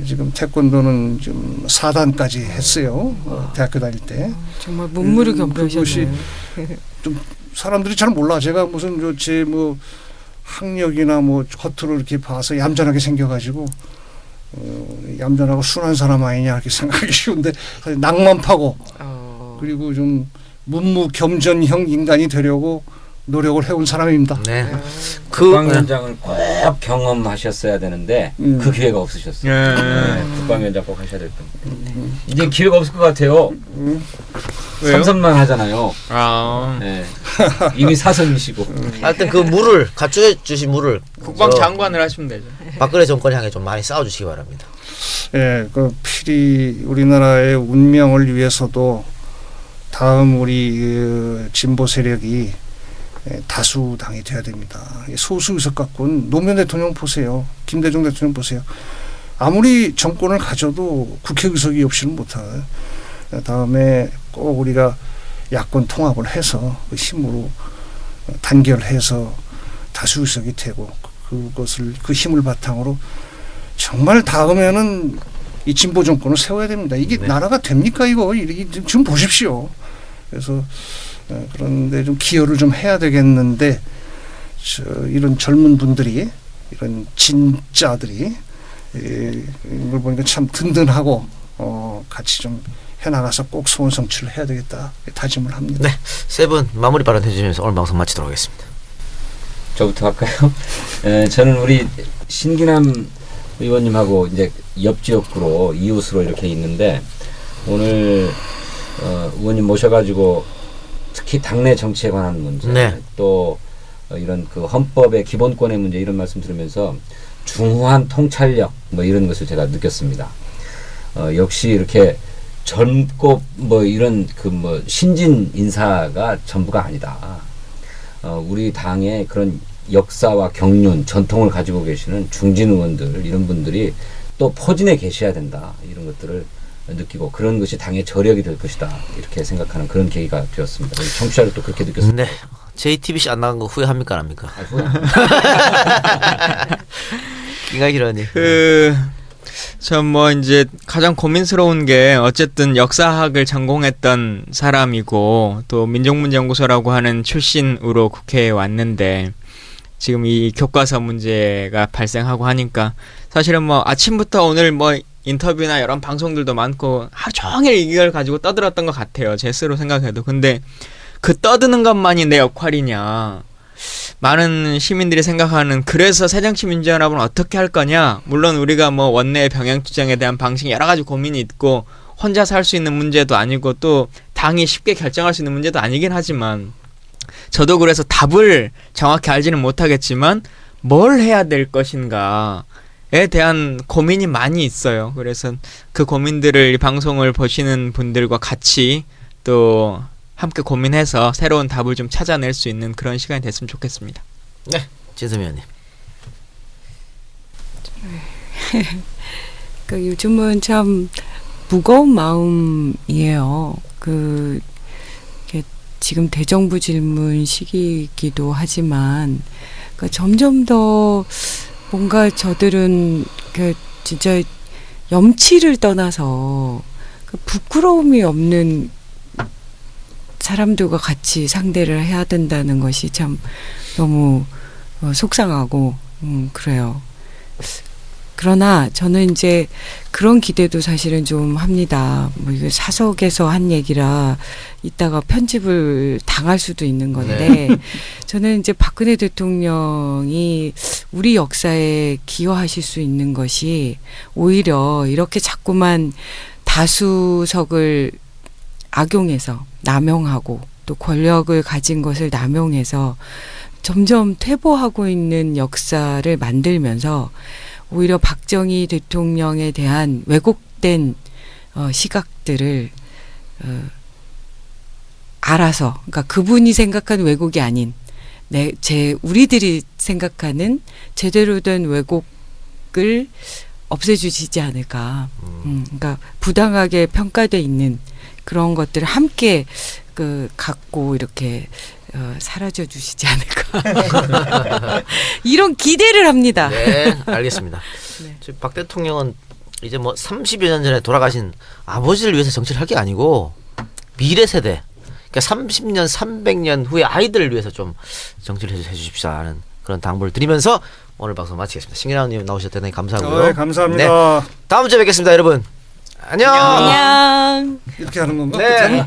지금 태권도는 좀 4단까지 했어요. 대학교 다닐 때. 정말 문무를 겸비하셨네요. 좀 사람들이 잘 몰라. 제가 무슨 제 뭐 학력이나 뭐 겉으로 이렇게 봐서 얌전하게 생겨가지고 얌전하고 순한 사람 아니냐 이렇게 생각하기 쉬운데 사실 낭만파고 그리고 좀 문무겸전형 인간이 되려고 노력을 해온 사람입니다. 네. 국방위원장을 꼭 경험하셨어야 되는데 그 기회가 없으셨어요. 국방위원장 꼭 하셔야 될 겁니다. 이제 기회가 없을 것 같아요. 왜요? 삼선만 하잖아요. 아. 네. 이미 사선이시고. 하여튼 그 물을 갖춰 주신 물을 국방장관을 하시면 되죠. 박근혜 정권 향해 좀 많이 싸워주시기 바랍니다. 예, 그 필히 우리나라의 운명을 위해서도 다음 우리 그 진보 세력이 다수당이 돼야 됩니다. 소수 의석 갖고는 노무현 대통령 보세요. 김대중 대통령 보세요. 아무리 정권을 가져도 국회 의석이 없이는 못해요. 다음에 꼭 우리가 야권 통합을 해서 그 힘으로 단결해서 다수 의석이 되고 그것을 그 힘을 바탕으로 정말 다음에는 이 진보 정권을 세워야 됩니다. 이게 나라가 됩니까 이거? 지금 보십시오. 그래서 그런데 좀 기여를 좀 해야 되겠는데 이런 젊은 분들이 이런 진짜들이 이걸 보니까 참 든든하고 같이 좀 해나가서 꼭 소원 성취를 해야 되겠다 다짐을 합니다. 네, 세 분 마무리 발언 해주시면서 오늘 방송 마치도록 하겠습니다. 저부터 할까요? 저는 우리 신기남 의원님하고 이제 옆 지역구로 이웃으로 이렇게 있는데 오늘 의원님 모셔가지고 특히 당내 정치에 관한 문제 네. 또 이런 그 헌법의 기본권의 문제 이런 말씀 들으면서 중후한 통찰력 뭐 이런 것을 제가 느꼈습니다. 역시 이렇게 젊고 뭐 이런 그 뭐 신진 인사가 전부가 아니다. 우리 당의 그런 역사와 경륜, 전통을 가지고 계시는 중진 의원들 이런 분들이 또 포진해 계셔야 된다. 이런 것들을 느끼고 그런 것이 당의 저력이 될 것이다. 이렇게 생각하는 그런 계기가 되었습니다. 청취자를 또 그렇게 느꼈습니다. 네, JTBC 안 나간 거 후회합니까, 안 합니까? 김가희라니. 전 뭐 이제 가장 고민스러운 게 어쨌든 역사학을 전공했던 사람이고 또 민족문제연구소라고 하는 출신으로 국회에 왔는데 지금 이 교과서 문제가 발생하고 하니까 사실은 뭐 아침부터 오늘 뭐 인터뷰나 여러 방송들도 많고 하루 종일 이걸 가지고 떠들었던 것 같아요. 제 스스로 생각해도. 근데 그 떠드는 것만이 내 역할이냐. 많은 시민들이 생각하는 그래서 새정치민주연합은 어떻게 할 거냐. 물론 우리가 뭐 원내 병행투쟁에 대한 방식 여러 가지 고민이 있고 혼자서 할 수 있는 문제도 아니고 또 당이 쉽게 결정할 수 있는 문제도 아니긴 하지만 저도 그래서 답을 정확히 알지는 못하겠지만 뭘 해야 될 것인가에 대한 고민이 많이 있어요. 그래서 그 고민들을 이 방송을 보시는 분들과 같이 또 함께 고민해서 새로운 답을 좀 찾아낼 수 있는 그런 시간이 됐으면 좋겠습니다. 네, 진선 의원님. 그 요즘은 참 무거운 마음이에요. 지금 대정부 질문 시기이기도 하지만 점점 더 뭔가 저들은 진짜 염치를 떠나서 부끄러움이 없는 사람들과 같이 상대를 해야 된다는 것이 참 너무 속상하고 그래요. 그러나 저는 이제 그런 기대도 사실은 좀 합니다. 뭐 이거 사석에서 한 얘기라 이따가 편집을 당할 수도 있는 건데 저는 이제 박근혜 대통령이 우리 역사에 기여하실 수 있는 것이 오히려 이렇게 자꾸만 다수석을 악용해서 남용하고 또 권력을 가진 것을 남용해서 점점 퇴보하고 있는 역사를 만들면서 오히려 박정희 대통령에 대한 왜곡된 시각들을 알아서, 그러니까 그분이 생각하는 왜곡이 아닌 우리들이 생각하는 제대로 된 왜곡을 없애주시지 않을까. 그러니까 부당하게 평가돼 있는 그런 것들을 함께 갖고 이렇게 사라져 주시지 않을까. 이런 기대를 합니다. 네, 알겠습니다. 네. 지금 박 대통령은 이제 뭐 30여 년 전에 돌아가신 아버지를 위해서 정치를 할 게 아니고 미래 세대, 그러니까 30년, 300년 후에 아이들을 위해서 좀 정치를 해주십시오 하는 그런 당부를 드리면서 오늘 방송 마치겠습니다. 신기라님 나오셔서 대단히 감사하고요. 네, 감사합니다. 네, 다음 주에 뵙겠습니다, 여러분. 안녕. 안녕. 이렇게 하는 건가? 네.